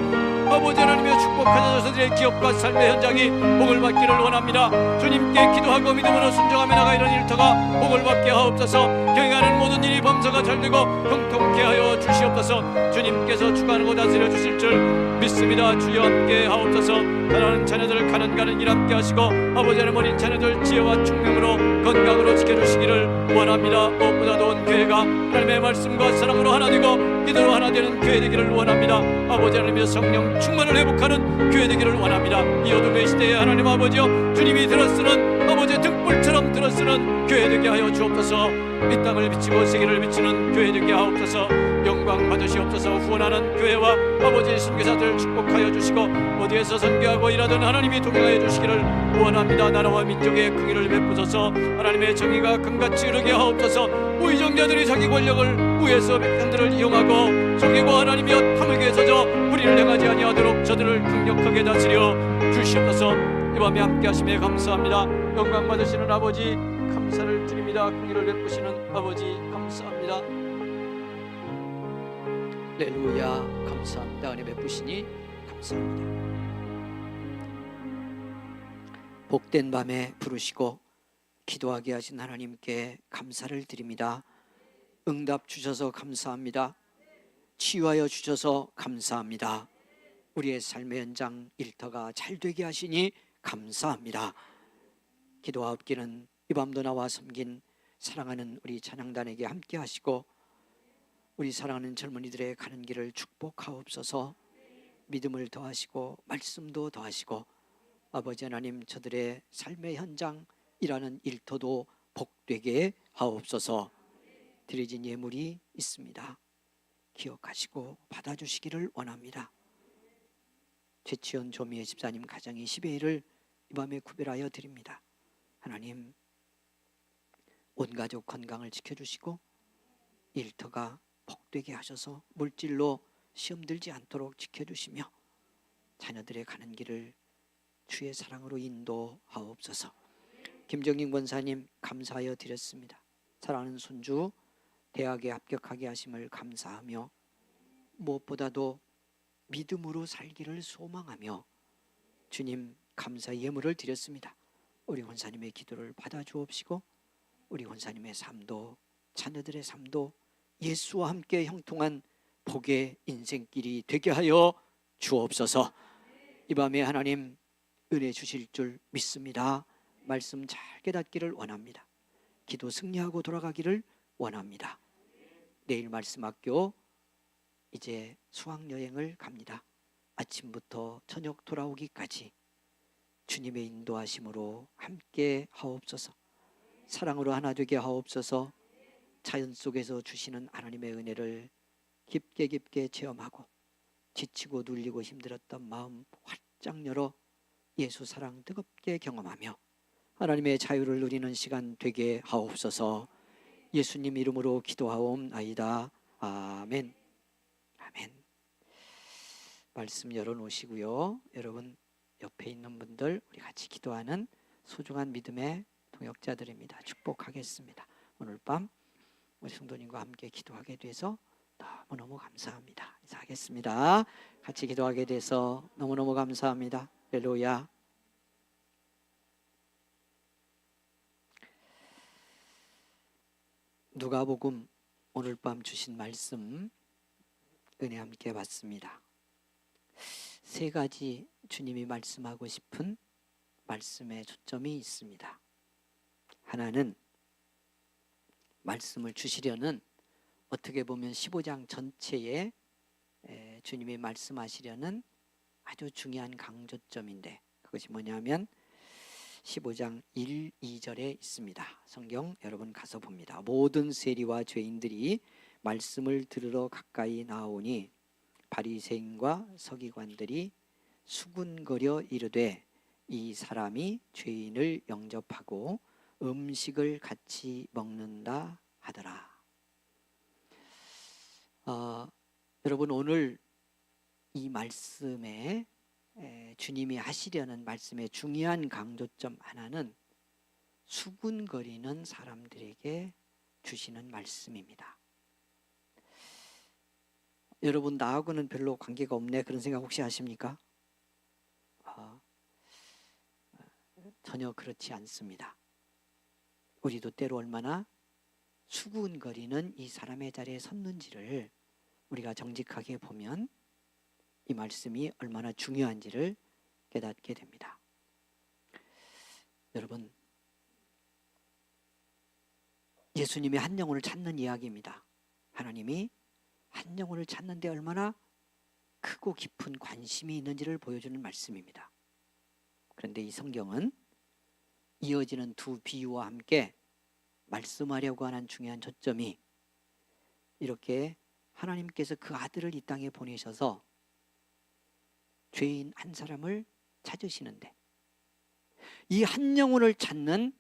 Speaker 5: 아버지 하나님의 축복하셔서 저들의 기업과 삶의 현장이 복을 받기를 원합니다. 주님께 기도하고 믿음으로 순종하며 나가 이런 일터가 복을 받게 하옵소서. 경영하는 모든 일이 범사가 잘되고 형통케 하여 주시옵소서. 주님께서 주관하고 다스려 주실 줄 믿습니다. 주여 함께 하옵소서. 사랑하는 자녀들 가는 일 함께 하시고 아버지 하나님 어린 자녀들 지혜와 충명으로 건강으로 지켜주시기를 원합니다. 무엇보다도 온 교회가 하나님의 말씀과 사랑으로 하나 되고 이대로 하나 되는 교회 되기를 원합니다. 아버지 하나님의 성령 충만을 회복하는 교회 되기를 원합니다. 이 어둠의 시대에 하나님 아버지여, 주님이 들어쓰는 아버지의 등불처럼 들어쓰는 교회 되게 하여 주옵소서. 이 땅을 비치고 세계를 비치는 교회 되게 하옵소서. 영광 받으시옵소서. 후원하는 교회와 아버지의 선교사들 축복하여 주시고, 어디에서 선교하고 일하든 하나님이 동행하여 주시기를 원합니다. 나라와 민족의 긍휼을 베푸소서. 하나님의 정의가 금같이 이르게 하옵소서. 우의정자들이 자기 권력을 위해서 백성들을 이용하고 속이고 하나님이여 탐욕에 젖어 불의를 행하지 아니하도록 저들을 강력하게 다스려 주시옵소서. 이 밤에 함께 하심에 감사합니다. 영광 받으시는 아버지 감사를 드립니다. 긍휼을 베푸시는 아버지 감사합니다.
Speaker 4: 할렐루야. 감사합니다. 은혜 베푸시니 감사합니다. 복된 밤에 부르시고 기도하게 하신 하나님께 감사를 드립니다. 응답 주셔서 감사합니다. 치유하여 주셔서 감사합니다. 우리의 삶의 현장 일터가 잘 되게 하시니 감사합니다. 기도하옵기는 이 밤도 나와 섬긴 사랑하는 우리 찬양단에게 함께 하시고, 우리 사랑하는 젊은이들의 가는 길을 축복하옵소서. 믿음을 더하시고 말씀도 더하시고, 아버지 하나님 저들의 삶의 현장 일하는 일터도 복되게 하옵소서. 드려진 예물이 있습니다. 기억하시고 받아주시기를 원합니다. 최치현 조미애 집사님 가정의 10의 1을 이 밤에 구별하여 드립니다. 하나님, 온 가족 건강을 지켜주시고 일터가 복되게 하셔서 물질로 시험 들지 않도록 지켜주시며, 자녀들의 가는 길을 주의 사랑으로 인도하옵소서. 김정인 권사님 감사하여 드렸습니다. 사랑하는 손주 대학에 합격하게 하심을 감사하며, 무엇보다도 믿음으로 살기를 소망하며 주님 감사 예물을 드렸습니다. 우리 권사님의 기도를 받아주옵시고, 우리 권사님의 삶도 자녀들의 삶도 예수와 함께 형통한 복의 인생길이 되게 하여 주옵소서. 이 밤에 하나님 은혜 주실 줄 믿습니다. 말씀 잘 깨닫기를 원합니다. 기도 승리하고 돌아가기를 원합니다. 내일 말씀학교 이제 수학여행을 갑니다. 아침부터 저녁 돌아오기까지 주님의 인도하심으로 함께 하옵소서. 사랑으로 하나 되게 하옵소서. 자연 속에서 주시는 하나님의 은혜를 깊게 체험하고, 지치고 눌리고 힘들었던 마음 활짝 열어 예수 사랑 뜨겁게 경험하며 하나님의 자유를 누리는 시간 되게 하옵소서. 예수님 이름으로 기도하옵나이다. 아멘. 아멘. 말씀 열어놓으시고요. 여러분 옆에 있는 분들, 우리 같이 기도하는 소중한 믿음의 동역자들입니다. 축복하겠습니다. 오늘 밤 우리 성도님과 함께 기도하게 돼서 너무너무 감사합니다. 인사하겠습니다. 같이 기도하게 돼서 너무너무 감사합니다. 할렐루야. 누가복음 오늘 밤 주신 말씀 은혜 함께 받습니다. 세 가지 주님이 말씀하고 싶은 말씀의 초점이 있습니다. 하나는 말씀을 주시려는, 어떻게 보면 15장 전체에 주님이 말씀하시려는 아주 중요한 강조점인데, 그것이 뭐냐면 15장 1, 2절에 있습니다. 성경 여러분 가서 봅니다. 모든 세리와 죄인들이 말씀을 들으러 가까이 나오니 바리새인과 서기관들이 수군거려 이르되, 이 사람이 죄인을 영접하고 음식을 같이 먹는다 하더라. 여러분 오늘 이 말씀에 주님이 하시려는 말씀의 중요한 강조점 하나는 수군거리는 사람들에게 주시는 말씀입니다. 여러분 나하고는 별로 관계가 없네 그런 생각 혹시 하십니까? 전혀 그렇지 않습니다. 우리도 때로 얼마나 수군거리는 이 사람의 자리에 섰는지를 우리가 정직하게 보면 이 말씀이 얼마나 중요한지를 깨닫게 됩니다. 여러분, 예수님이 한 영혼을 찾는 이야기입니다. 하나님이 한 영혼을 찾는데 얼마나 크고 깊은 관심이 있는지를 보여주는 말씀입니다. 그런데 이 성경은 이어지는 두 비유와 함께 말씀하려고 하는 중요한 초점이 이렇게 하나님께서 그 아들을 이 땅에 보내셔서 죄인 한 사람을 찾으시는데 이 한 영혼을 찾는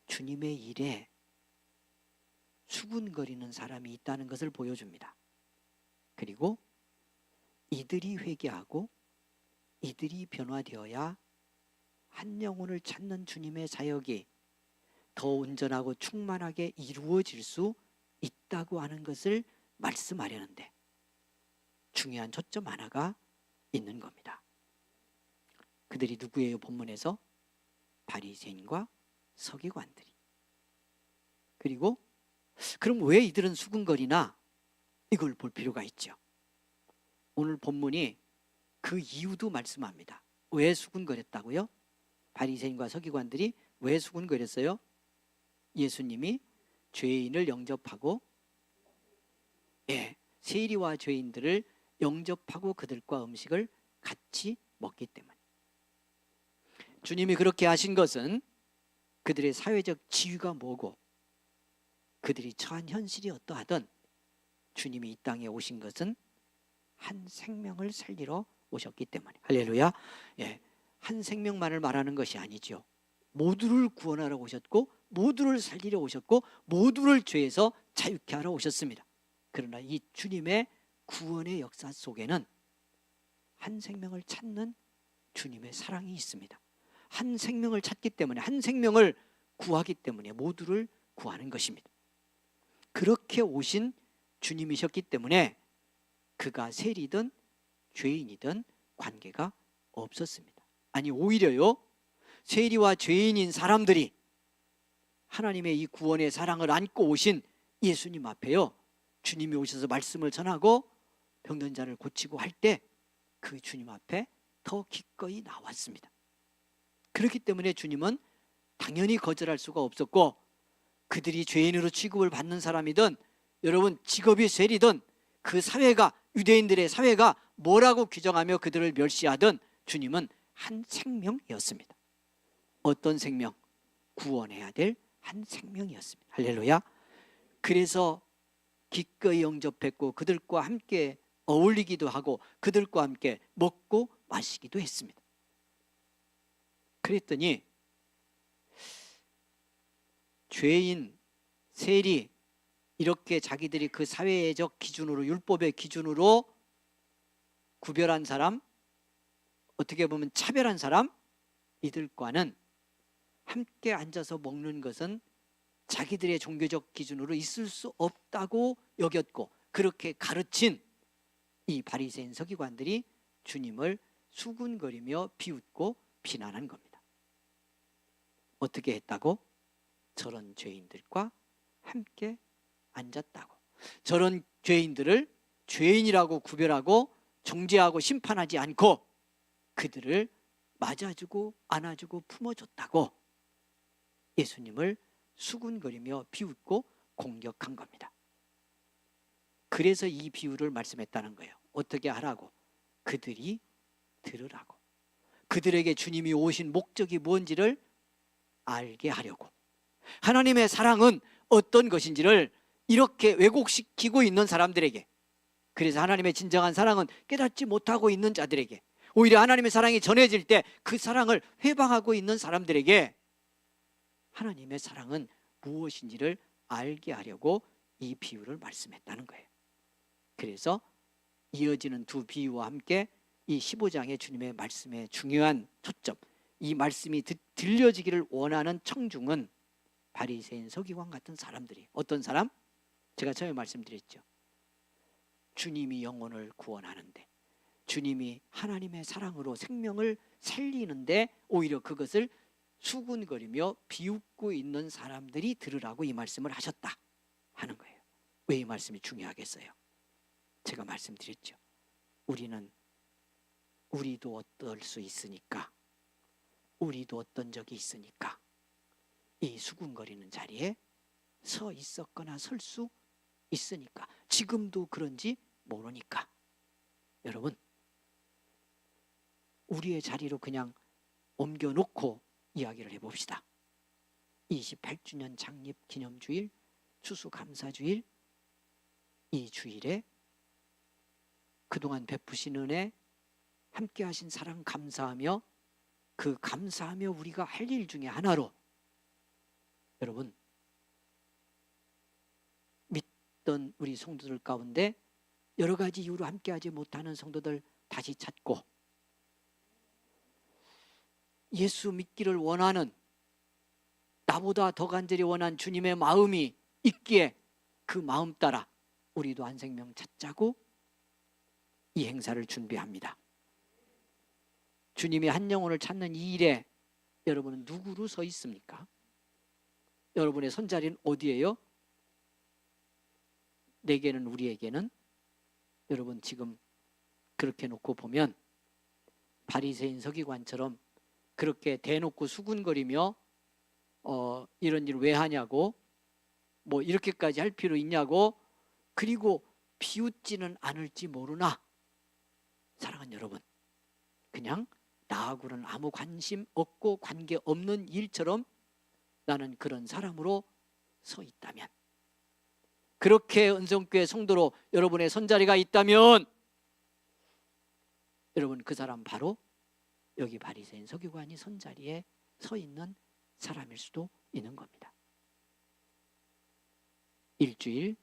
Speaker 4: 주님의 일에 수군거리는 사람이 있다는 것을 보여줍니다. 그리고 이들이 회개하고 이들이 변화되어야 한 영혼을 찾는 주님의 사역이 더 온전하고 충만하게 이루어질 수 있다고 하는 것을 말씀하려는데 중요한 초점 하나가 있는 겁니다. 그들이 누구예요? 본문에서 바리새인과 서기관들이. 그리고 그럼 왜 이들은 수군거리나? 이걸 볼 필요가 있죠. 오늘 본문이 그 이유도 말씀합니다. 왜 수군거렸다고요? 바리새인과 서기관들이 왜 수군거렸어요? 예수님이 죄인을 영접하고 세리와 죄인들을 영접하고 그들과 음식을 같이 먹기 때문에. 주님이 그렇게 하신 것은 그들의 사회적 지위가 뭐고 그들이 처한 현실이 어떠하든 주님이 이 땅에 오신 것은 한 생명을 살리러 오셨기 때문에. 할렐루야. 한 생명만을 말하는 것이 아니죠. 모두를 구원하러 오셨고 모두를 살리러 오셨고 모두를 죄에서 자유케 하러 오셨습니다. 그러나 이 주님의 구원의 역사 속에는 한 생명을 찾는 주님의 사랑이 있습니다. 한 생명을 찾기 때문에, 한 생명을 구하기 때문에 모두를 구하는 것입니다. 그렇게 오신 주님이셨기 때문에 그가 세리든 죄인이든 관계가 없었습니다. 아니 오히려요, 세리와 죄인인 사람들이 하나님의 이 구원의 사랑을 안고 오신 예수님 앞에요, 주님이 오셔서 말씀을 전하고 병든 자를 고치고 할 때 그 주님 앞에 더 기꺼이 나왔습니다. 그렇기 때문에 주님은 당연히 거절할 수가 없었고, 그들이 죄인으로 취급을 받는 사람이든 여러분 직업이 세리든 그 사회가, 유대인들의 사회가 뭐라고 규정하며 그들을 멸시하든 주님은 한 생명이었습니다. 어떤 생명? 구원해야 될 한 생명이었습니다. 할렐루야. 그래서 기꺼이 영접했고 그들과 함께 어울리기도 하고 그들과 함께 먹고 마시기도 했습니다. 그랬더니 죄인, 세리 이렇게 자기들이 그 사회적 기준으로, 율법의 기준으로 구별한 사람, 어떻게 보면 차별한 사람, 이들과는 함께 앉아서 먹는 것은 자기들의 종교적 기준으로 있을 수 없다고 여겼고, 그렇게 가르친 이 바리새인 서기관들이 주님을 수군거리며 비웃고 비난한 겁니다. 어떻게 했다고? 저런 죄인들과 함께 앉았다고. 저런 죄인들을 죄인이라고 구별하고 정죄하고 심판하지 않고 그들을 맞아주고 안아주고 품어줬다고 예수님을 수군거리며 비웃고 공격한 겁니다. 그래서 이 비유를 말씀했다는 거예요. 어떻게 하라고? 그들이 들으라고. 그들에게 주님이 오신 목적이 뭔지를 알게 하려고. 하나님의 사랑은 어떤 것인지를 이렇게 왜곡시키고 있는 사람들에게, 그래서 하나님의 진정한 사랑은 깨닫지 못하고 있는 자들에게, 오히려 하나님의 사랑이 전해질 때 그 사랑을 회방하고 있는 사람들에게 하나님의 사랑은 무엇인지를 알게 하려고 이 비유를 말씀했다는 거예요. 그래서 이어지는 두 비유와 함께 이 15장의 주님의 말씀의 중요한 초점, 이 말씀이 들려지기를 원하는 청중은 바리새인 서기관 같은 사람들이, 어떤 사람? 제가 처음에 말씀드렸죠. 주님이 영혼을 구원하는데, 주님이 하나님의 사랑으로 생명을 살리는데 오히려 그것을 수군거리며 비웃고 있는 사람들이 들으라고 이 말씀을 하셨다 하는 거예요. 왜 이 말씀이 중요하겠어요? 제가 말씀드렸죠. 우리도 어떨 수 있으니까, 우리도 어떤 적이 있으니까 이 수군거리는 자리에 서 있었거나 설 수 있으니까, 지금도 그런지 모르니까 여러분 우리의 자리로 그냥 옮겨놓고 이야기를 해봅시다. 28주년 창립 기념주일, 추수감사주일, 이 주일에 그동안 베푸신 은혜, 함께 하신 사랑 감사하며 그 감사하며 우리가 할 일 중에 하나로 여러분 믿던 우리 성도들 가운데 여러 가지 이유로 함께 하지 못하는 성도들 다시 찾고 예수 믿기를 원하는 나보다 더 간절히 원한 주님의 마음이 있기에 그 마음 따라 우리도 한 생명 찾자고 이 행사를 준비합니다. 주님이 한 영혼을 찾는 이 일에 여러분은 누구로 서 있습니까? 여러분의 손자리는 어디예요? 내게는 우리에게는 여러분 지금 그렇게 놓고 보면 바리새인 서기관처럼 그렇게 대놓고 수군거리며 이런 일 왜 하냐고 뭐 이렇게까지 할 필요 있냐고 그리고 비웃지는 않을지 모르나 사랑하는 여러분 그냥 나하고는 아무 관심 없고 관계 없는 일처럼 나는 그런 사람으로 서 있다면 그렇게 은성교회 성도로 여러분의 손자리가 있다면 여러분 그 사람 바로 여기 바리새인 서기관이 손자리에 서 있는 사람일 수도 있는 겁니다. 일주일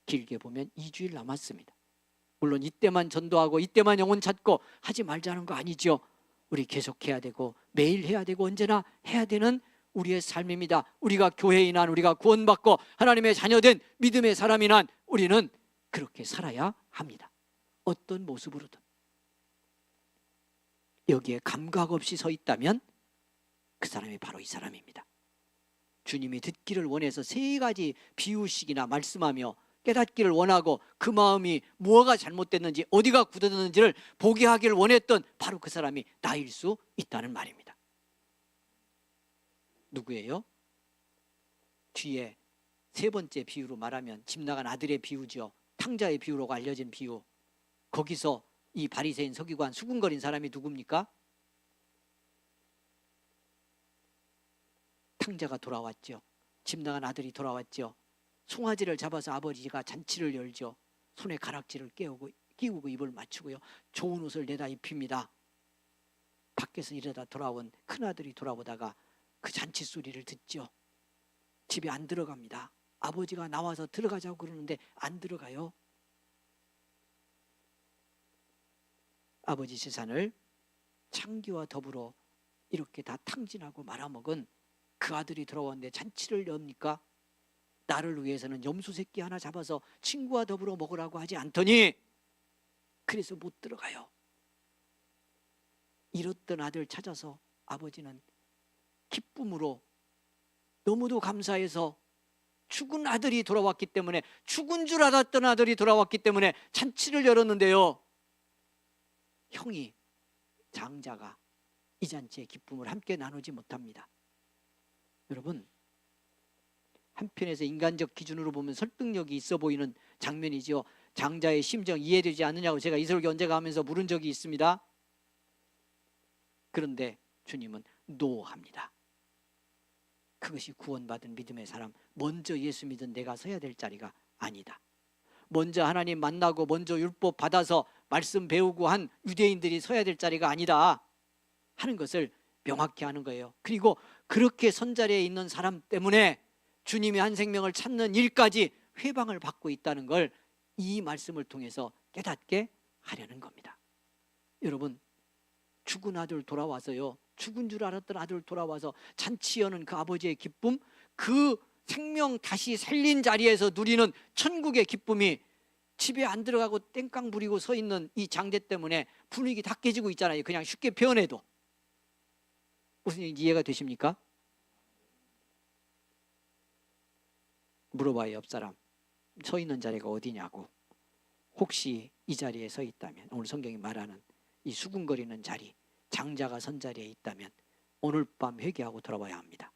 Speaker 4: 길게 보면 2주일 남았습니다. 물론 이때만 전도하고 이때만 영혼 찾고 하지 말자는 거 아니죠. 우리 계속해야 되고 매일 해야 되고 언제나 해야 되는 우리의 삶입니다. 우리가 교회인 한 우리가 구원받고 하나님의 자녀된 믿음의 사람인 한 우리는 그렇게 살아야 합니다. 어떤 모습으로든 여기에 감각 없이 서 있다면 그 사람이 바로 이 사람입니다. 주님이 듣기를 원해서 3가지 비유식이나 말씀하며 깨닫기를 원하고 그 마음이 무엇가 잘못됐는지 어디가 굳어졌는지를 보게 하기를 원했던 바로 그 사람이 나일 수 있다는 말입니다. 누구예요? 뒤에 3번째 비유로 말하면 집 나간 아들의 비유죠. 탕자의 비유로 알려진 비유. 거기서 이 바리새인 서기관 수군거린 사람이 누굽니까? 탕자가 돌아왔죠. 집 나간 아들이 돌아왔죠. 송아지를 잡아서 아버지가 잔치를 열죠. 손에 가락지를 끼우고 입을 맞추고요. 좋은 옷을 내다 입힙니다. 밖에서 일하다 돌아온 큰아들이 돌아보다가 그 잔치 소리를 듣죠. 집에 안 들어갑니다. 아버지가 나와서 들어가자고 그러는데 안 들어가요. 아버지 재산을 창기와 더불어 이렇게 다 탕진하고 말아먹은 그 아들이 돌아왔는데 잔치를 엽니까? 나를 위해서는 염소 새끼 하나 잡아서 친구와 더불어 먹으라고 하지 않더니 그래서 못 들어가요. 잃었던 아들 찾아서 아버지는 기쁨으로 너무도 감사해서 죽은 아들이 돌아왔기 때문에 죽은 줄 알았던 아들이 돌아왔기 때문에 잔치를 열었는데요. 형이 장자가 이 잔치의 기쁨을 함께 나누지 못합니다. 여러분 한편에서 인간적 기준으로 보면 설득력이 있어 보이는 장면이죠. 장자의 심정 이해되지 않느냐고 제가 이 설교 언제 가면서 물은 적이 있습니다. 그런데 주님은 노합니다. 그것이 구원받은 믿음의 사람, 먼저 예수 믿은 내가 서야 될 자리가 아니다. 먼저 하나님 만나고 먼저 율법 받아서 말씀 배우고 한 유대인들이 서야 될 자리가 아니다 하는 것을 명확히 하는 거예요. 그리고 그렇게 선자리에 있는 사람 때문에 주님이 한 생명을 찾는 일까지 회방을 받고 있다는 걸 이 말씀을 통해서 깨닫게 하려는 겁니다. 여러분 죽은 아들 돌아와서요, 죽은 줄 알았던 아들 돌아와서 잔치 여는 그 아버지의 기쁨, 그 생명 다시 살린 자리에서 누리는 천국의 기쁨이 집에 안 들어가고 땡깡 부리고 서 있는 이 장제 때문에 분위기 다 깨지고 있잖아요. 그냥 쉽게 표현해도. 무슨 얘기인지 이해가 되십니까? 물어봐요. 옆 사람 서 있는 자리가 어디냐고. 혹시 이 자리에 서 있다면, 오늘 성경이 말하는 이 수군거리는 자리, 장자가 선 자리에 있다면 오늘 밤 회개하고 돌아와야 합니다.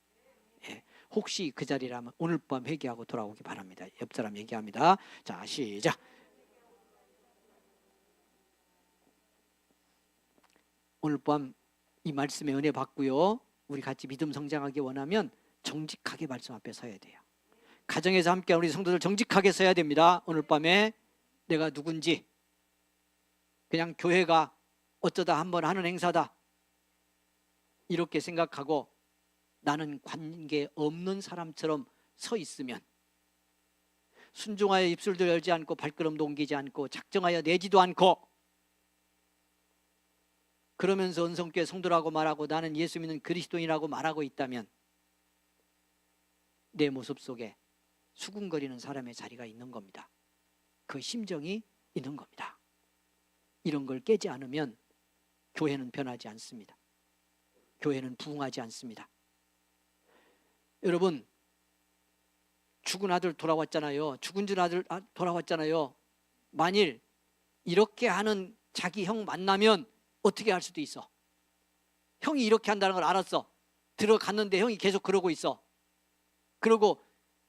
Speaker 4: 예. 혹시 그 자리라면 오늘 밤 회개하고 돌아오기 바랍니다. 옆 사람 얘기합니다. 자, 시작. 오늘 밤 이 말씀의 은혜 받고요, 우리 같이 믿음 성장하기 원하면 정직하게 말씀 앞에 서야 돼요. 가정에서 함께 우리 성도들 정직하게 서야 됩니다. 오늘 밤에 내가 누군지, 그냥 교회가 어쩌다 한번 하는 행사다 이렇게 생각하고 나는 관계 없는 사람처럼 서 있으면, 순종하여 입술도 열지 않고 발걸음도 옮기지 않고 작정하여 내지도 않고, 그러면서 은성교회 성도라고 말하고 나는 예수 믿는 그리스도인이라고 말하고 있다면 내 모습 속에 수군거리는 사람의 자리가 있는 겁니다. 그 심정이 있는 겁니다. 이런 걸 깨지 않으면 교회는 변하지 않습니다. 교회는 부흥하지 않습니다. 여러분, 죽은 아들 돌아왔잖아요. 죽은 줄 아들 돌아왔잖아요. 만일 이렇게 하는 자기 형 만나면 어떻게 할 수도 있어. 형이 이렇게 한다는 걸 알았어. 들어갔는데 형이 계속 그러고 있어. 그리고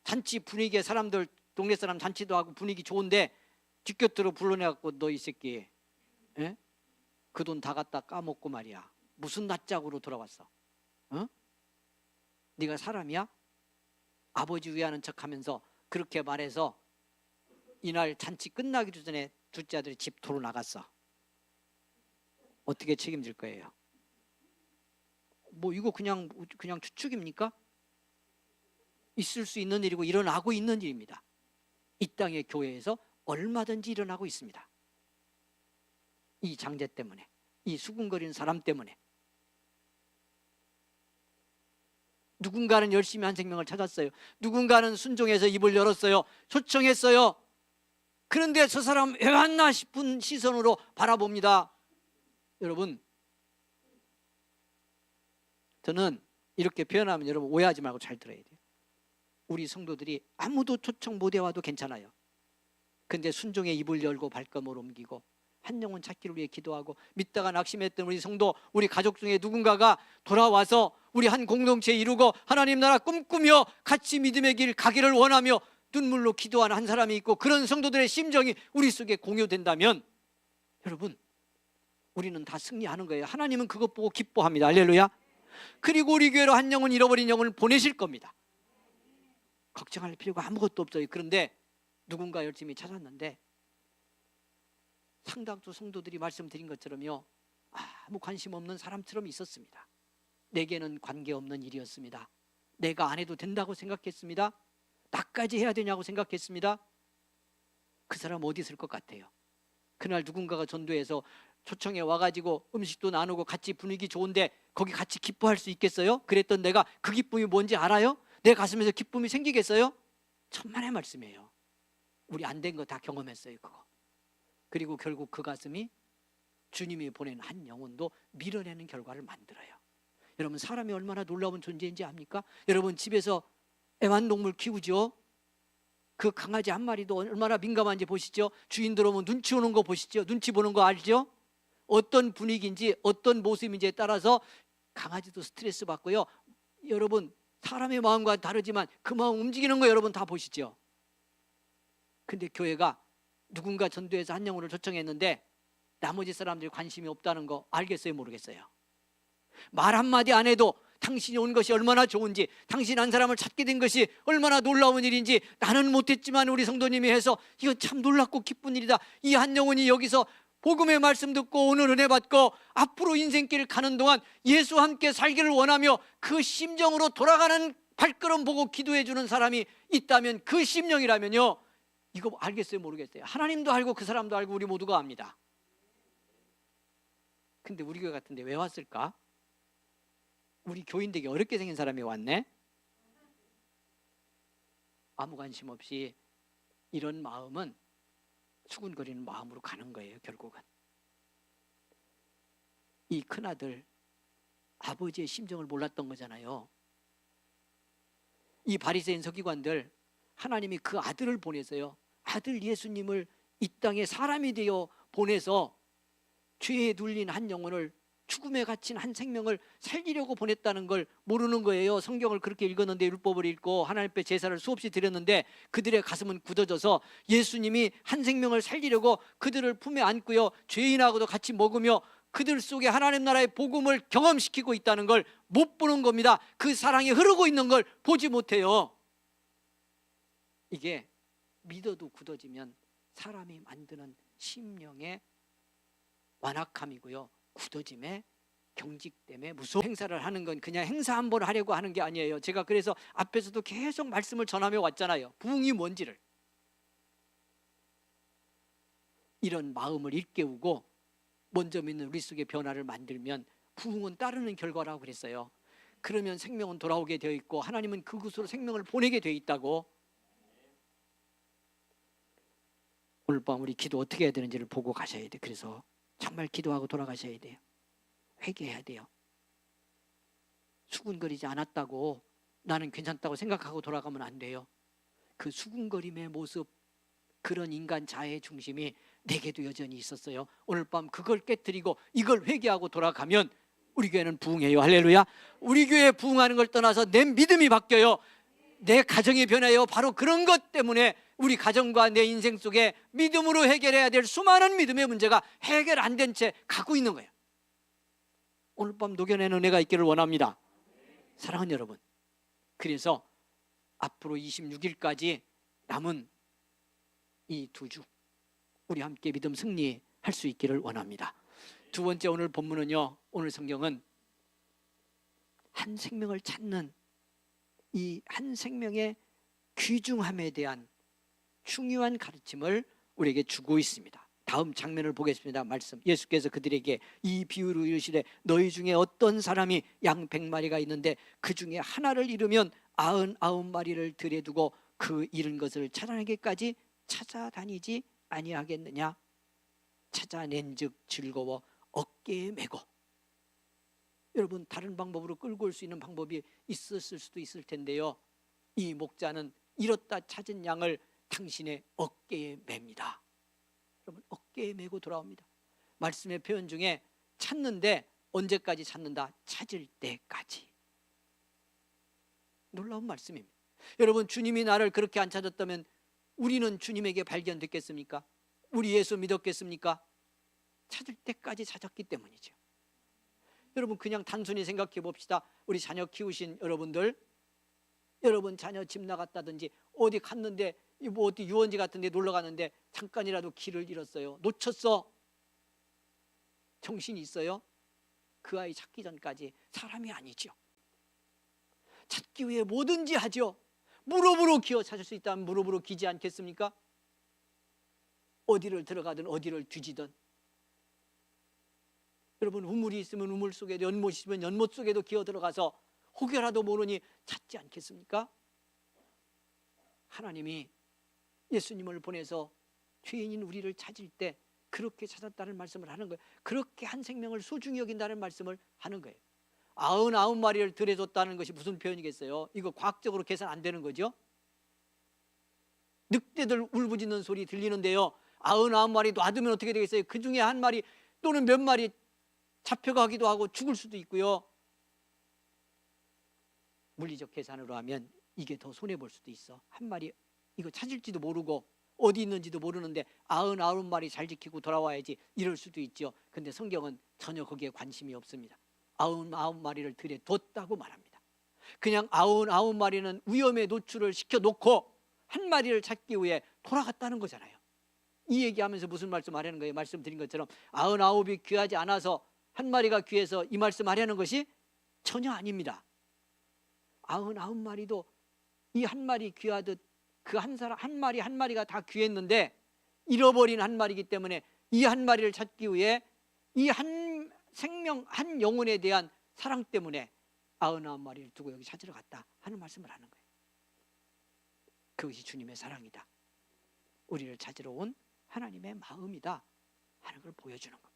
Speaker 4: 잔치 분위기에 사람들, 동네 사람 잔치도 하고 분위기 좋은데 뒷곁으로 불러내갖고 너 이 새끼, 그 돈 다 갖다 까먹고 말이야. 무슨 낯짝으로 돌아왔어? 어? 네가 사람이야? 아버지 위하는 척하면서 그렇게 말해서 이날 잔치 끝나기 전에 둘째 아들이 집 도로 나갔어. 어떻게 책임질 거예요? 뭐 이거 그냥 추측입니까? 있을 수 있는 일이고 일어나고 있는 일입니다. 이 땅의 교회에서 얼마든지 일어나고 있습니다. 이 장제 때문에, 이 수군거리는 사람 때문에. 누군가는 열심히 한 생명을 찾았어요. 누군가는 순종해서 입을 열었어요. 초청했어요. 그런데 저 사람 왜 왔나 싶은 시선으로 바라봅니다. 여러분, 저는 이렇게 표현하면 여러분 오해하지 말고 잘 들어야 돼요. 우리 성도들이 아무도 초청 못 해와도 괜찮아요. 근데 순종의 입을 열고 발걸음을 옮기고 한 영혼 찾기를 위해 기도하고 믿다가 낙심했던 우리 성도, 우리 가족 중에 누군가가 돌아와서 우리 한 공동체 이루고 하나님 나라 꿈꾸며 같이 믿음의 길 가기를 원하며 눈물로 기도하는 한 사람이 있고, 그런 성도들의 심정이 우리 속에 공유된다면 여러분, 우리는 다 승리하는 거예요. 하나님은 그것 보고 기뻐합니다. 할렐루야. 그리고 우리 교회로 한 영혼, 잃어버린 영혼을 보내실 겁니다. 걱정할 필요가 아무것도 없어요. 그런데 누군가 열심히 찾았는데 상당수 성도들이 말씀드린 것처럼요, 아무 관심 없는 사람처럼 있었습니다. 내게는 관계없는 일이었습니다. 내가 안 해도 된다고 생각했습니다. 나까지 해야 되냐고 생각했습니다. 그 사람 어디 있을 것 같아요? 그날 누군가가 전도해서 초청에 와가지고 음식도 나누고 같이 분위기 좋은데 거기 같이 기뻐할 수 있겠어요? 그랬던 내가 그 기쁨이 뭔지 알아요? 내 가슴에서 기쁨이 생기겠어요? 천만의 말씀이에요. 우리 안 된 거 다 경험했어요, 그거. 그리고 결국 그 가슴이 주님이 보낸 한 영혼도 밀어내는 결과를 만들어요. 여러분, 사람이 얼마나 놀라운 존재인지 압니까? 여러분, 집에서 애완동물 키우죠? 그 강아지 한 마리도 얼마나 민감한지 보시죠? 주인 들어오면 눈치 오는 거 보시죠? 눈치 보는 거 알죠? 어떤 분위기인지 어떤 모습인지에 따라서 강아지도 스트레스 받고요. 여러분, 사람의 마음과 다르지만 그 마음 움직이는 거 여러분 다 보시죠? 근데 교회가 누군가 전도해서 한 영혼을 초청했는데 나머지 사람들이 관심이 없다는 거 알겠어요, 모르겠어요? 말 한마디 안 해도 당신이 온 것이 얼마나 좋은지, 당신 한 사람을 찾게 된 것이 얼마나 놀라운 일인지, 나는 못했지만 우리 성도님이 해서 이거 참 놀랍고 기쁜 일이다. 이 한 영혼이 여기서 복음의 말씀 듣고 오늘 은혜 받고 앞으로 인생길을 가는 동안 예수와 함께 살기를 원하며 그 심정으로 돌아가는 발걸음 보고 기도해 주는 사람이 있다면, 그 심령이라면요, 이거 알겠어요, 모르겠어요? 하나님도 알고 그 사람도 알고 우리 모두가 압니다. 근데 우리 교회 같은데 왜 왔을까? 우리 교인 되게 어렵게 생긴 사람이 왔네? 아무 관심 없이 이런 마음은 수군거리는 마음으로 가는 거예요. 결국은 이 큰아들, 아버지의 심정을 몰랐던 거잖아요. 이 바리새인 서기관들, 하나님이 그 아들을 보내서요, 아들 예수님을 이 땅에 사람이 되어 보내서 죄에 눌린 한 영혼을 죽음에 갇힌 한 생명을 살리려고 보냈다는 걸 모르는 거예요. 성경을 그렇게 읽었는데, 율법을 읽고 하나님 앞에 제사를 수없이 드렸는데 그들의 가슴은 굳어져서 예수님이 한 생명을 살리려고 그들을 품에 안고요, 죄인하고도 같이 먹으며 그들 속에 하나님 나라의 복음을 경험시키고 있다는 걸 못 보는 겁니다. 그 사랑이 흐르고 있는 걸 보지 못해요. 이게 믿어도 굳어지면 사람이 만드는 심령의 완악함이고요, 굳어짐에 경직됨에 무서운 행사를 하는 건 그냥 행사 한 번 하려고 하는 게 아니에요. 제가 그래서 앞에서도 계속 말씀을 전하며 왔잖아요. 부흥이 뭔지를. 이런 마음을 일깨우고 먼저 믿는 우리 속의 변화를 만들면 부흥은 따르는 결과라고 그랬어요. 그러면 생명은 돌아오게 되어 있고 하나님은 그곳으로 생명을 보내게 되어 있다고. 오늘 밤 우리 기도 어떻게 해야 되는지를 보고 가셔야 돼요. 그래서 정말 기도하고 돌아가셔야 돼요. 회개해야 돼요. 수군거리지 않았다고 나는 괜찮다고 생각하고 돌아가면 안 돼요. 그 수군거림의 모습, 그런 인간 자아의 중심이 내게도 여전히 있었어요. 오늘 밤 그걸 깨뜨리고 이걸 회개하고 돌아가면 우리 교회는 부흥해요. 할렐루야. 우리 교회 부흥하는 걸 떠나서 내 믿음이 바뀌어요. 내 가정이 변해요. 바로 그런 것 때문에 우리 가정과 내 인생 속에 믿음으로 해결해야 될 수많은 믿음의 문제가 해결 안 된 채 가고 있는 거예요. 오늘 밤 녹여내는 은혜가 있기를 원합니다. 사랑하는 여러분, 그래서 앞으로 26일까지 남은 이 2주 우리 함께 믿음 승리할 수 있기를 원합니다. 두 번째, 오늘 본문은요, 오늘 성경은 한 생명을 찾는 이 한 생명의 귀중함에 대한 중요한 가르침을 우리에게 주고 있습니다. 다음 장면을 보겠습니다. 말씀, 예수께서 그들에게 이 비유로 이르시되 너희 중에 어떤 사람이 양 100마리가 있는데 그 중에 하나를 잃으면 99마리를 들여 두고 그 잃은 것을 찾아내기까지 찾아다니지 아니하겠느냐. 찾아낸즉 즐거워 어깨에 메고. 여러분, 다른 방법으로 끌고 올 수 있는 방법이 있었을 수도 있을 텐데요, 이 목자는 잃었다 찾은 양을 당신의 어깨에 맵니다. 여러분, 어깨에 메고 돌아옵니다. 말씀의 표현 중에 찾는데 언제까지 찾는다? 찾을 때까지. 놀라운 말씀입니다. 여러분, 주님이 나를 그렇게 안 찾았다면 우리는 주님에게 발견됐겠습니까? 우리 예수 믿었겠습니까? 찾을 때까지 찾았기 때문이죠. 여러분, 그냥 단순히 생각해 봅시다. 우리 자녀 키우신 여러분들, 여러분 자녀 집 나갔다든지 어디 갔는데 뭐 어디 유원지 같은 데 놀러 갔는데 잠깐이라도 길을 잃었어요. 놓쳤어. 정신이 있어요? 그 아이 찾기 전까지 사람이 아니죠. 찾기 위해 뭐든지 하죠. 무릎으로 기어 찾을 수 있다면 무릎으로 기지 않겠습니까? 어디를 들어가든 어디를 뒤지든. 여러분, 우물이 있으면 우물 속에, 연못이 있으면 연못 속에도 기어 들어가서 혹여라도 모르니 찾지 않겠습니까? 하나님이 예수님을 보내서 죄인인 우리를 찾을 때 그렇게 찾았다는 말씀을 하는 거예요. 그렇게 한 생명을 소중히 여긴다는 말씀을 하는 거예요. 99마리를 들여줬다는 것이 무슨 표현이겠어요? 이거 과학적으로 계산 안 되는 거죠. 늑대들 울부짖는 소리 들리는데요, 99마리 놔두면 어떻게 되겠어요? 그 중에 한 마리 또는 몇 마리 잡혀가기도 하고 죽을 수도 있고요. 물리적 계산으로 하면 이게 더 손해볼 수도 있어. 한 마리 이거 찾을지도 모르고 어디 있는지도 모르는데 99마리 잘 지키고 돌아와야지, 이럴 수도 있죠. 근데 성경은 전혀 거기에 관심이 없습니다. 99마리를 들여뒀다고 말합니다. 그냥 99마리는 위험에 노출을 시켜놓고 한 마리를 찾기 위해 돌아갔다는 거잖아요. 이 얘기하면서 무슨 말씀 하려는 거예요? 말씀드린 것처럼 99이 귀하지 않아서 한 마리가 귀해서 이 말씀 하려는 것이 전혀 아닙니다. 99마리도 이 한 마리 귀하듯 그 한 사람 한 마리가 다 귀했는데 잃어버린 한 마리이기 때문에 이 한 마리를 찾기 위해 이 한 생명, 한 영혼에 대한 사랑 때문에 99마리를 두고 여기 찾으러 갔다 하는 말씀을 하는 거예요. 그것이 주님의 사랑이다, 우리를 찾으러 온 하나님의 마음이다 하는 걸 보여주는 겁니다.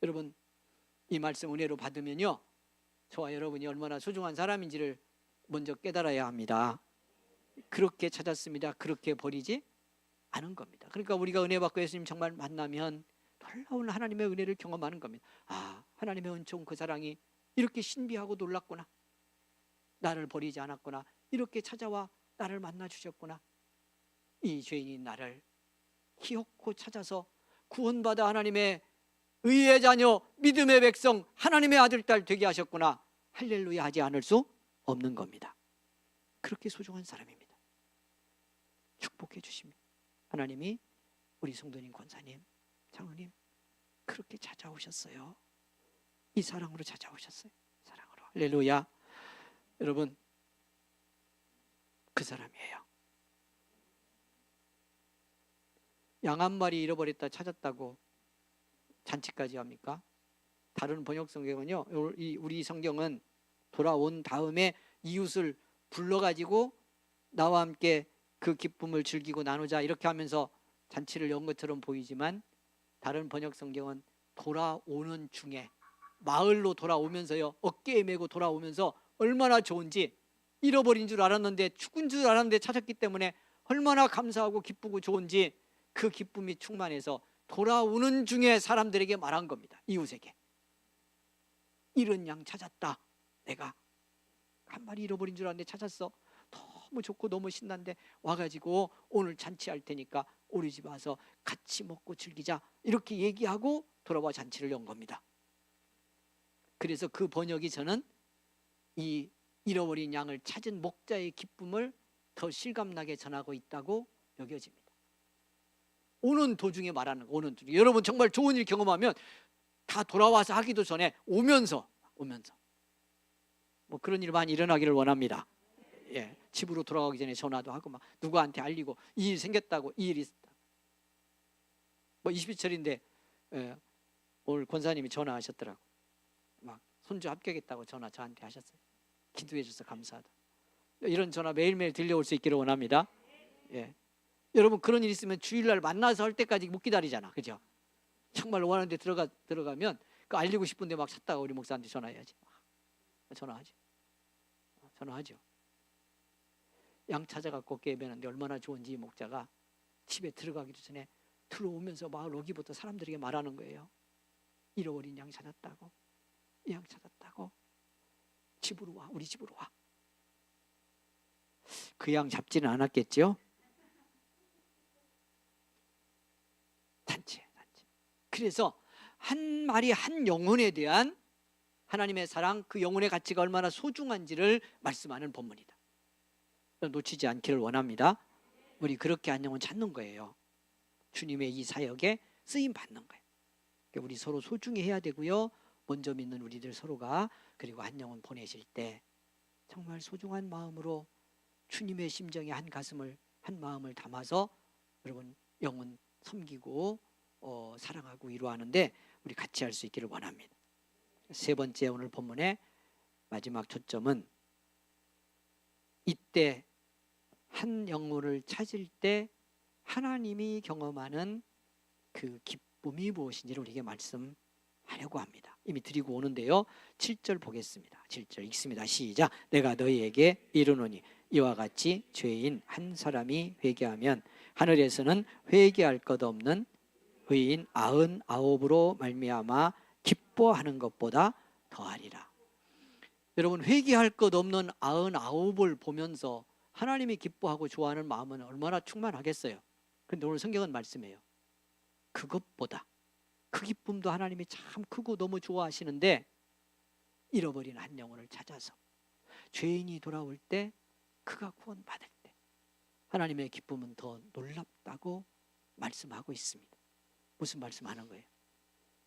Speaker 4: 여러분, 이 말씀 은혜로 받으면요, 저와 여러분이 얼마나 소중한 사람인지를 먼저 깨달아야 합니다. 그렇게 찾았습니다. 그렇게 버리지 않은 겁니다. 그러니까 우리가 은혜 받고 예수님 정말 만나면 놀라운 하나님의 은혜를 경험하는 겁니다. 아, 하나님의 은총 그 사랑이 이렇게 신비하고 놀랍구나. 나를 버리지 않았구나. 이렇게 찾아와 나를 만나 주셨구나. 이 죄인인 나를 기어코 찾아서 구원받아 하나님의 의의 자녀, 믿음의 백성, 하나님의 아들, 딸 되게 하셨구나. 할렐루야 하지 않을 수 없는 겁니다. 그렇게 소중한 사람입니다. 축복해 주십니다. 하나님이 우리 성도님, 권사님, 장로님 그렇게 찾아오셨어요. 이 사랑으로 찾아오셨어요. 사랑으로. 할렐루야. 여러분, 그 사람이에요. 양 한 마리 잃어버렸다 찾았다고 잔치까지 합니까? 다른 번역 성경은요, 우리 성경은 돌아온 다음에 이웃을 불러가지고 나와 함께 그 기쁨을 즐기고 나누자 이렇게 하면서 잔치를 연 것처럼 보이지만, 다른 번역 성경은 돌아오는 중에, 마을로 돌아오면서요, 어깨에 메고 돌아오면서 얼마나 좋은지, 잃어버린 줄 알았는데, 죽은 줄 알았는데 찾았기 때문에 얼마나 감사하고 기쁘고 좋은지 그 기쁨이 충만해서 돌아오는 중에 사람들에게 말한 겁니다. 이웃에게. 잃은 양 찾았다. 내가 한 마리 잃어버린 줄 알았는데 찾았어. 너무 좋고 너무 신난데 와가지고 오늘 잔치할 테니까 우리 집 와서 같이 먹고 즐기자. 이렇게 얘기하고 돌아와 잔치를 연 겁니다. 그래서 그 번역이 저는 이 잃어버린 양을 찾은 목자의 기쁨을 더 실감나게 전하고 있다고 여겨집니다. 오는 도중에 말하는 거, 오는 도중에. 여러분 정말 좋은 일 경험하면 다 돌아와서 하기도 전에 오면서 뭐 그런 일 많이 일어나기를 원합니다. 예, 집으로 돌아가기 전에 전화도 하고 막 누구한테 알리고 이 일 생겼다고, 이 일이 있었다. 뭐 20일인데 오늘 권사님이 전화하셨더라고. 막 손주 합격했다고 전화 저한테 하셨어요. 기도해 줘서 감사하다. 이런 전화 매일매일 들려올 수 있기를 원합니다. 예. 여러분 그런 일 있으면 주일날 만나서 할 때까지 못 기다리잖아, 그죠? 정말 원하는 데 들어가면 그 알리고 싶은데 막 찾다가 우리 목사한테 전화해야지. 전화하죠. 양 찾아갖고 깨매는데 얼마나 좋은지 목자가 집에 들어가기도 전에 들어오면서 마을 오기부터 사람들에게 말하는 거예요. 잃어버린 양 찾았다고, 이 양 찾았다고, 집으로 와, 우리 집으로 와. 그 양 잡지는 않았겠죠? 단체. 그래서 한 마리 한 영혼에 대한 하나님의 사랑, 그 영혼의 가치가 얼마나 소중한지를 말씀하는 본문이다. 놓치지 않기를 원합니다. 우리 그렇게 한 영혼 찾는 거예요. 주님의 이 사역에 쓰임 받는 거예요. 우리 서로 소중히 해야 되고요. 먼저 믿는 우리들 서로가, 그리고 한 영혼 보내실 때 정말 소중한 마음으로 주님의 심정에 한 마음을 담아서 여러분 영혼 섬기고 사랑하고 위로하는데 우리 같이 할 수 있기를 원합니다. 세 번째 오늘 본문의 마지막 초점은 이때 한 영혼을 찾을 때 하나님이 경험하는 그 기쁨이 무엇인지를 우리에게 말씀하려고 합니다. 이미 드리고 오는데요. 7절 보겠습니다. 7절 읽습니다. 시작. 내가 너희에게 이르노니 이와 같이 죄인 한 사람이 회개하면 하늘에서는 회개할 것 없는 의인 99으로 말미암아 기뻐하는 것보다 더하리라. 여러분 회개할 것 없는 99을 보면서 하나님이 기뻐하고 좋아하는 마음은 얼마나 충만하겠어요. 그런데 오늘 성경은 말씀해요. 그것보다, 그 기쁨도 하나님이 참 크고 너무 좋아하시는데 잃어버린 한 영혼을 찾아서 죄인이 돌아올 때, 그가 구원받을 때 하나님의 기쁨은 더 놀랍다고 말씀하고 있습니다. 무슨 말씀하는 거예요?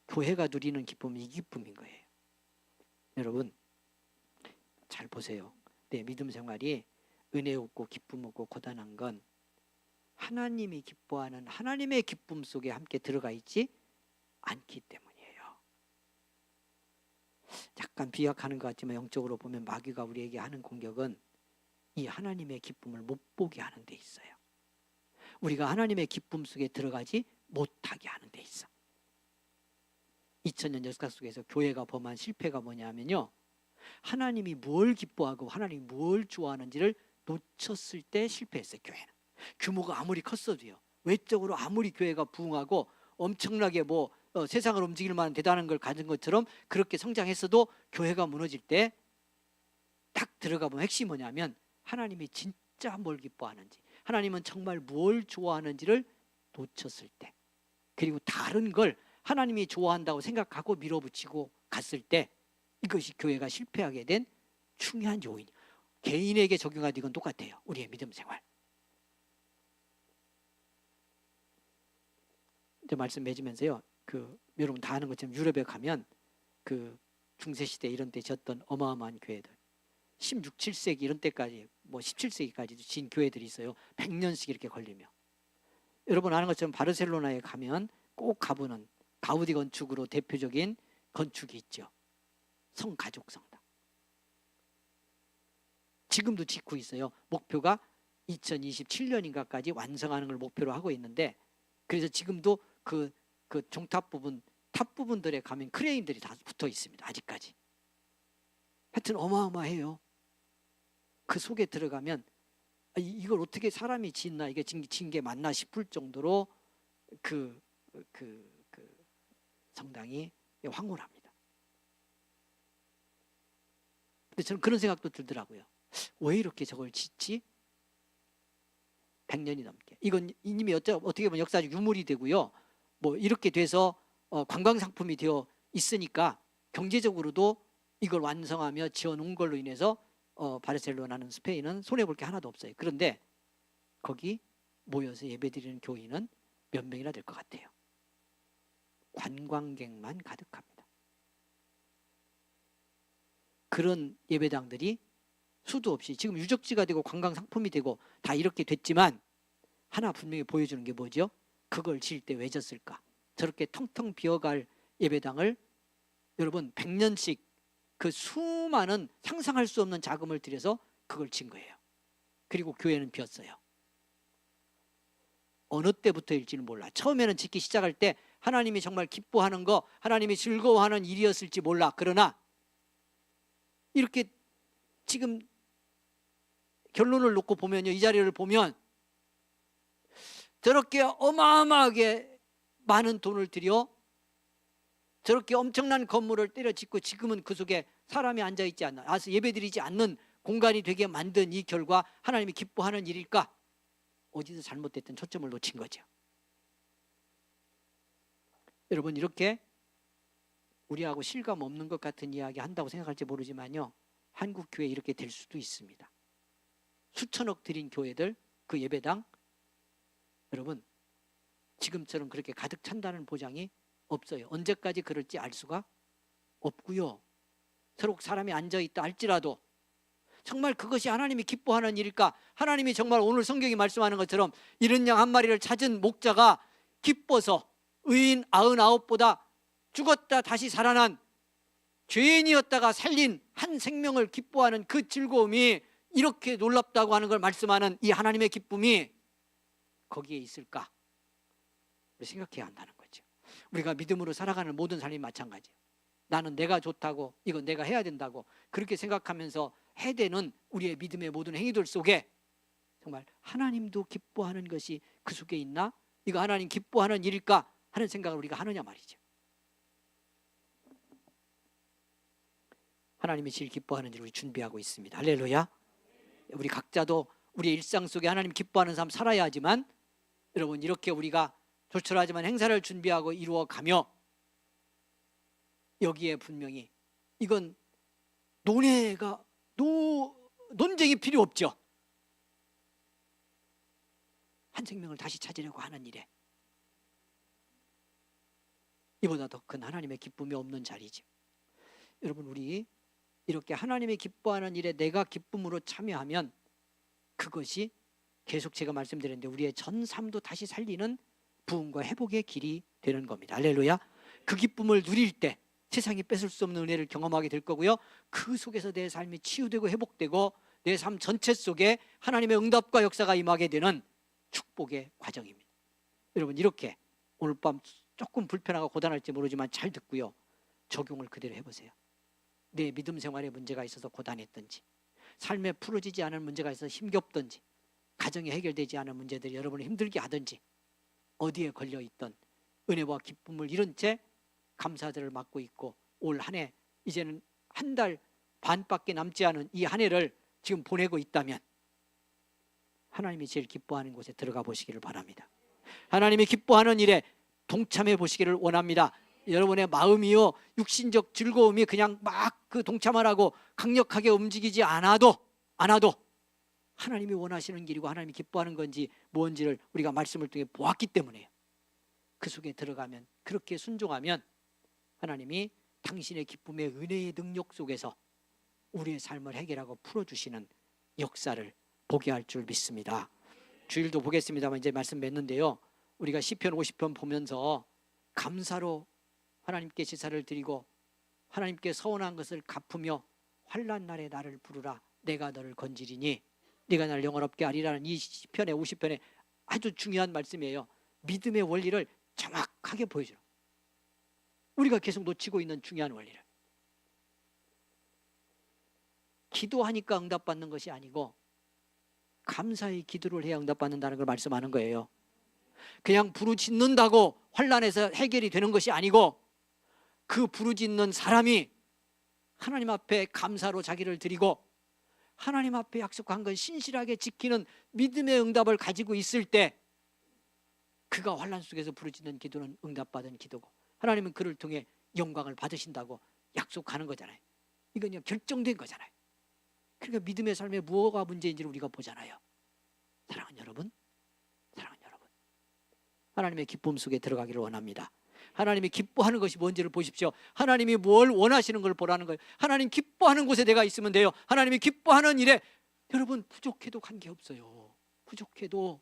Speaker 4: 교회가 누리는 기쁨이 이 기쁨인 거예요. 여러분 잘 보세요. 내 믿음 생활이 은혜 없고 기쁨 없고 고단한 건 하나님이 기뻐하는 하나님의 기쁨 속에 함께 들어가 있지 않기 때문이에요. 약간 비약하는 것 같지만 영적으로 보면 마귀가 우리에게 하는 공격은 이 하나님의 기쁨을 못 보게 하는 데 있어요. 우리가 하나님의 기쁨 속에 들어가지 못하게 하는 데 있어. 2000년 역사 속에서 교회가 범한 실패가 뭐냐면요, 하나님이 뭘 기뻐하고 하나님이 뭘 좋아하는지를 놓쳤을 때 실패했어요. 교회는 규모가 아무리 컸어도요, 외적으로 아무리 교회가 부흥하고 엄청나게 세상을 움직일 만한 대단한 걸 가진 것처럼 그렇게 성장했어도 교회가 무너질 때 딱 들어가 보면 핵심이 뭐냐면 하나님이 진짜 뭘 기뻐하는지, 하나님은 정말 뭘 좋아하는지를 놓쳤을 때, 그리고 다른 걸 하나님이 좋아한다고 생각하고 밀어붙이고 갔을 때, 이것이 교회가 실패하게 된 중요한 요인이에요. 개인에게 적용하도 이건 똑같아요. 우리의 믿음 생활. 이제 말씀 맺으면서요, 여러분 다 아는 것처럼 유럽에 가면 중세시대 이런 때 졌던 어마어마한 교회들, 16, 7세기 이런 때까지, 뭐 17세기까지도 진 교회들이 있어요. 100년씩 이렇게 걸리며. 여러분 아는 것처럼 바르셀로나에 가면 꼭 가보는 가우디 건축으로 대표적인 건축이 있죠. 성가족 성당. 지금도 짓고 있어요. 목표가 2027년인가까지 완성하는 걸 목표로 하고 있는데, 그래서 지금도 그 종탑 부분, 탑 부분들에 가면 크레인들이 다 붙어 있습니다. 아직까지. 하여튼 어마어마해요. 그 속에 들어가면 이걸 어떻게 사람이 짓나, 이게 진 게 맞나 싶을 정도로 그 성당이 황홀합니다. 근데 저는 그런 생각도 들더라고요. 왜 이렇게 저걸 짓지? 100년이 넘게. 이건 이미 어떻게 보면 역사적 유물이 되고요. 뭐 이렇게 돼서 관광 상품이 되어 있으니까 경제적으로도 이걸 완성하며 지어놓은 걸로 인해서 바르셀로나는, 스페인은 손해볼 게 하나도 없어요. 그런데 거기 모여서 예배드리는 교인은 몇 명이나 될 것 같아요? 관광객만 가득합니다. 그런 예배당들이 수도 없이 지금 유적지가 되고 관광 상품이 되고 다 이렇게 됐지만, 하나 분명히 보여주는 게 뭐죠? 그걸 지을 때 왜 졌을까? 저렇게 텅텅 비어갈 예배당을 여러분 100년씩 그 수많은 상상할 수 없는 자금을 들여서 그걸 진 거예요. 그리고 교회는 비었어요. 어느 때부터일지는 몰라. 처음에는 짓기 시작할 때 하나님이 정말 기뻐하는 거, 하나님이 즐거워하는 일이었을지 몰라. 그러나 이렇게 지금 결론을 놓고 보면요, 이 자리를 보면 저렇게 어마어마하게 많은 돈을 들여 저렇게 엄청난 건물을 때려 짓고 지금은 그 속에 사람이 앉아있지 않나, 예배드리지 않는 공간이 되게 만든 이 결과 하나님이 기뻐하는 일일까? 어디서 잘못됐던 초점을 놓친 거죠. 여러분, 이렇게 우리하고 실감 없는 것 같은 이야기 한다고 생각할지 모르지만요, 한국 교회 이렇게 될 수도 있습니다. 수천억 들인 교회들, 그 예배당, 여러분 지금처럼 그렇게 가득 찬다는 보장이 없어요. 언제까지 그럴지 알 수가 없고요. 서로 사람이 앉아있다 할지라도 정말 그것이 하나님이 기뻐하는 일일까? 하나님이 정말 오늘 성경이 말씀하는 것처럼 이른 양 한 마리를 찾은 목자가 기뻐서 의인 99보다 죽었다 다시 살아난 죄인이었다가 살린 한 생명을 기뻐하는 그 즐거움이 이렇게 놀랍다고 하는 걸 말씀하는 이 하나님의 기쁨이 거기에 있을까? 생각해야 한다는 거죠. 우리가 믿음으로 살아가는 모든 삶이 마찬가지예요. 나는 내가 좋다고, 이건 내가 해야 된다고 그렇게 생각하면서 해대는 우리의 믿음의 모든 행위들 속에 정말 하나님도 기뻐하는 것이 그 속에 있나? 이거 하나님 기뻐하는 일일까? 하는 생각을 우리가 하느냐 말이죠. 하나님이 제일 기뻐하는 일을 우리 준비하고 있습니다. 할렐루야. 우리 각자도 우리의 일상 속에 하나님 기뻐하는 삶 살아야 하지만, 여러분 이렇게 우리가 조촐하지만 행사를 준비하고 이루어가며 여기에 분명히 이건 논쟁이 필요 없죠. 한 생명을 다시 찾으려고 하는 일에 이보다 더 큰 하나님의 기쁨이 없는 자리죠. 여러분, 우리 이렇게 하나님의 기뻐하는 일에 내가 기쁨으로 참여하면 그것이 계속 제가 말씀드렸는데 우리의 전 삶도 다시 살리는 부흥과 회복의 길이 되는 겁니다. 할렐루야. 그 기쁨을 누릴 때 세상이 뺏을 수 없는 은혜를 경험하게 될 거고요, 그 속에서 내 삶이 치유되고 회복되고 내 삶 전체 속에 하나님의 응답과 역사가 임하게 되는 축복의 과정입니다. 여러분, 이렇게 오늘 밤 조금 불편하고 고단할지 모르지만 잘 듣고요, 적용을 그대로 해보세요. 내 믿음 생활에 문제가 있어서 고단했든지, 삶에 풀어지지 않은 문제가 있어서 힘겹든지, 가정이 해결되지 않은 문제들이 여러분을 힘들게 하든지, 어디에 걸려있던 은혜와 기쁨을 잃은 채 감사절을 맞고 있고 올 한 해 이제는 한 달 반밖에 남지 않은 이 한 해를 지금 보내고 있다면 하나님이 제일 기뻐하는 곳에 들어가 보시기를 바랍니다. 하나님이 기뻐하는 일에 동참해 보시기를 원합니다. 여러분의 마음이요 육신적 즐거움이 그냥 막 그 동참하라고 강력하게 움직이지 않아도 하나님이 원하시는 길이고 하나님이 기뻐하는 건지 뭔지를 우리가 말씀을 통해 보았기 때문에요. 그 속에 들어가면 그렇게 순종하면 하나님이 당신의 기쁨의 은혜의 능력 속에서 우리의 삶을 해결하고 풀어주시는 역사를 보게 할 줄 믿습니다. 주일도 보겠습니다만 이제 말씀 맺는데요, 우리가 시편 50편 보면서 감사로 하나님께 제사를 드리고 하나님께 서운한 것을 갚으며 환난 날에 나를 부르라 내가 너를 건지리니 네가 나를 영원롭게 하리라는 이 시편의 50편의 아주 중요한 말씀이에요. 믿음의 원리를 정확하게 보여줘요. 우리가 계속 놓치고 있는 중요한 원리를. 기도하니까 응답받는 것이 아니고 감사의 기도를 해야 응답받는다는 걸 말씀하는 거예요. 그냥 부르짖는다고 환난에서 해결이 되는 것이 아니고 그 부르짖는 사람이 하나님 앞에 감사로 자기를 드리고 하나님 앞에 약속한 걸 신실하게 지키는 믿음의 응답을 가지고 있을 때 그가 환난 속에서 부르짖는 기도는 응답받은 기도고 하나님은 그를 통해 영광을 받으신다고 약속하는 거잖아요. 이건 그냥 결정된 거잖아요. 그러니까 믿음의 삶에 무엇가 문제인지를 우리가 보잖아요. 사랑하는 여러분, 하나님의 기쁨 속에 들어가기를 원합니다. 하나님이 기뻐하는 것이 뭔지를 보십시오. 하나님이 뭘 원하시는 걸 보라는 거예요. 하나님 기뻐하는 곳에 내가 있으면 돼요. 하나님이 기뻐하는 일에 여러분 부족해도 관계없어요. 부족해도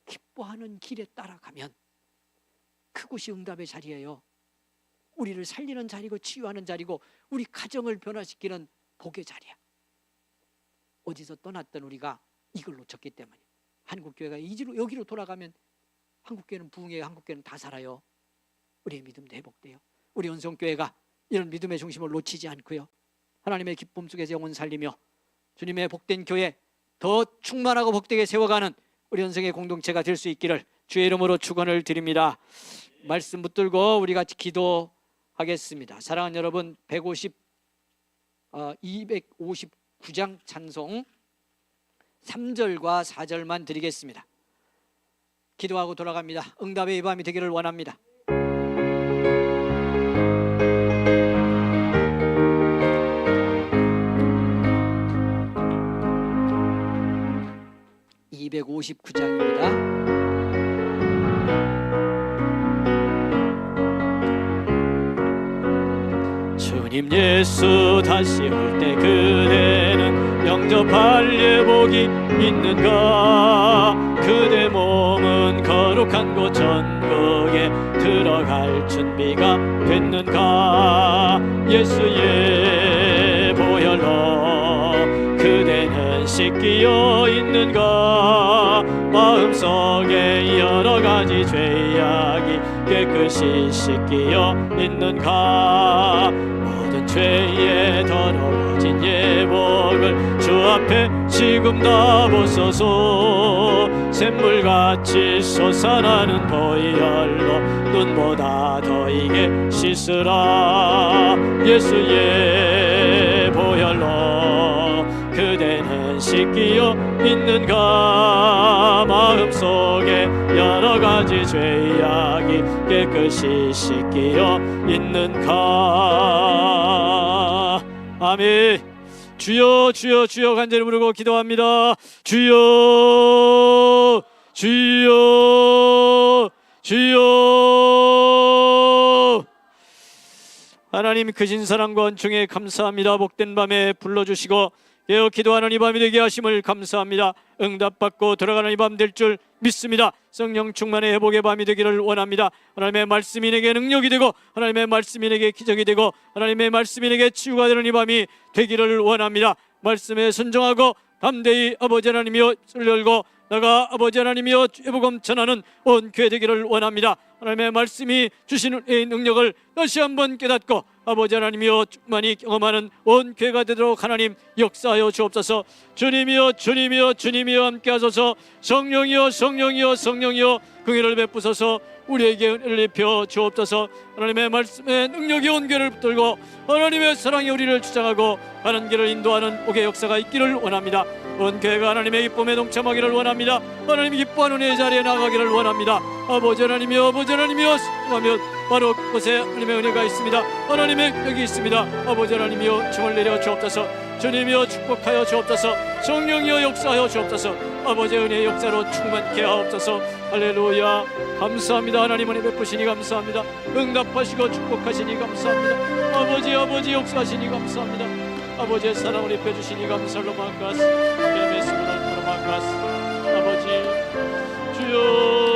Speaker 4: 기뻐하는 길에 따라가면 그곳이 응답의 자리예요. 우리를 살리는 자리고 치유하는 자리고 우리 가정을 변화시키는 복의 자리야. 어디서 떠났던 우리가 이걸 놓쳤기 때문에 한국교회가 여기로 돌아가면 한국교회는 부흥해요. 한국교회는 다 살아요. 우리의 믿음도 회복돼요. 우리 은성교회가 이런 믿음의 중심을 놓치지 않고요, 하나님의 기쁨 속에서 영혼 살리며 주님의 복된 교회 더 충만하고 복되게 세워가는 우리 은성의 공동체가 될 수 있기를 주의 이름으로 축원을 드립니다. 말씀 붙들고 우리 같이 기도하겠습니다. 사랑하는 여러분, 259장 찬송 3절과 4절만 드리겠습니다. 기도하고 돌아갑니다. 응답의 이 밤이 되기를 원합니다. (259장입니다)
Speaker 5: 주님 예수 다시 올 때 그대는 영접할 예복이 있는가? 그대 몸은 거룩한 곳 천국에 들어갈 준비가 됐는가? 예수의 보혈로 그대는 씻기어 있는가? 마음속에 여러 가지 죄악이 깨끗이 씻기어 있는가? 모든 죄에 더러워진 예복을 주 앞에 지금 다 벗어서 샘물같이 솟아나는 보혈로 눈보다 더 이게 씻으라. 예수의 보혈로 그대는 씻기어 있는가? 마음속에 여러 가지 죄악이 깨끗이 씻기어 있는가? 아멘. 주여 주여 주여 간절히 부르고 기도합니다. 주여 주여 주여. 하나님 크신 사랑과恩寵에 감사합니다. 복된 밤에 불러주시고 깨어 기도하는 이 밤이 되게 하심을 감사합니다. 응답받고 들어가는 이 밤 될 줄 믿습니다. 성령 충만의 회복의 밤이 되기를 원합니다. 하나님의 말씀이 내게 능력이 되고 하나님의 말씀이 내게 기적이 되고 하나님의 말씀이 내게 치유가 되는 이 밤이 되기를 원합니다. 말씀에 순종하고 담대히 아버지 하나님이여 손을 열고 나가 아버지 하나님이여 주의 복음 전하는 온 교회 되기를 원합니다. 하나님의 말씀이 주시는 이 능력을 다시 한번 깨닫고 아버지 하나님이여 충만히 경험하는 온 교회가 되도록 하나님 역사하여 주옵소서. 주님이여 주님이여 주님이여 함께하소서. 성령이여 성령이여 성령이여 긍휼을 베푸소서. 우리에게 은혜를 입혀 주옵소서. 하나님의 말씀에 능력이 온 교회를 붙들고 하나님의 사랑이 우리를 주장하고 가는 길을 인도하는 복의 역사가 있기를 원합니다. 온 교회가 하나님의 기쁨에 동참하기를 원합니다. 하나님이 기뻐하는 이 자리에 나가기를 원합니다. 아버지 하나님이여 아버지 하나님이여 하면 바로 그곳에 하나님의 은혜가 있습니다. 하나님의 능력이 있습니다. 아버지 하나님이여 힘을 내려 주옵소서. 주님이여 축복하여 주옵소서. 성령이여 역사하여 주옵소서. 아버지의 은혜의 역사로 충만케 하옵소서. 할렐루야. 감사합니다. 하나님 은혜 베푸시니 감사합니다. 응답하시고 축복하시니 감사합니다. 아버지 역사하시니 감사합니다. 아버지의 사랑을 입혀주시니 감사로 만가스. 아버지 주여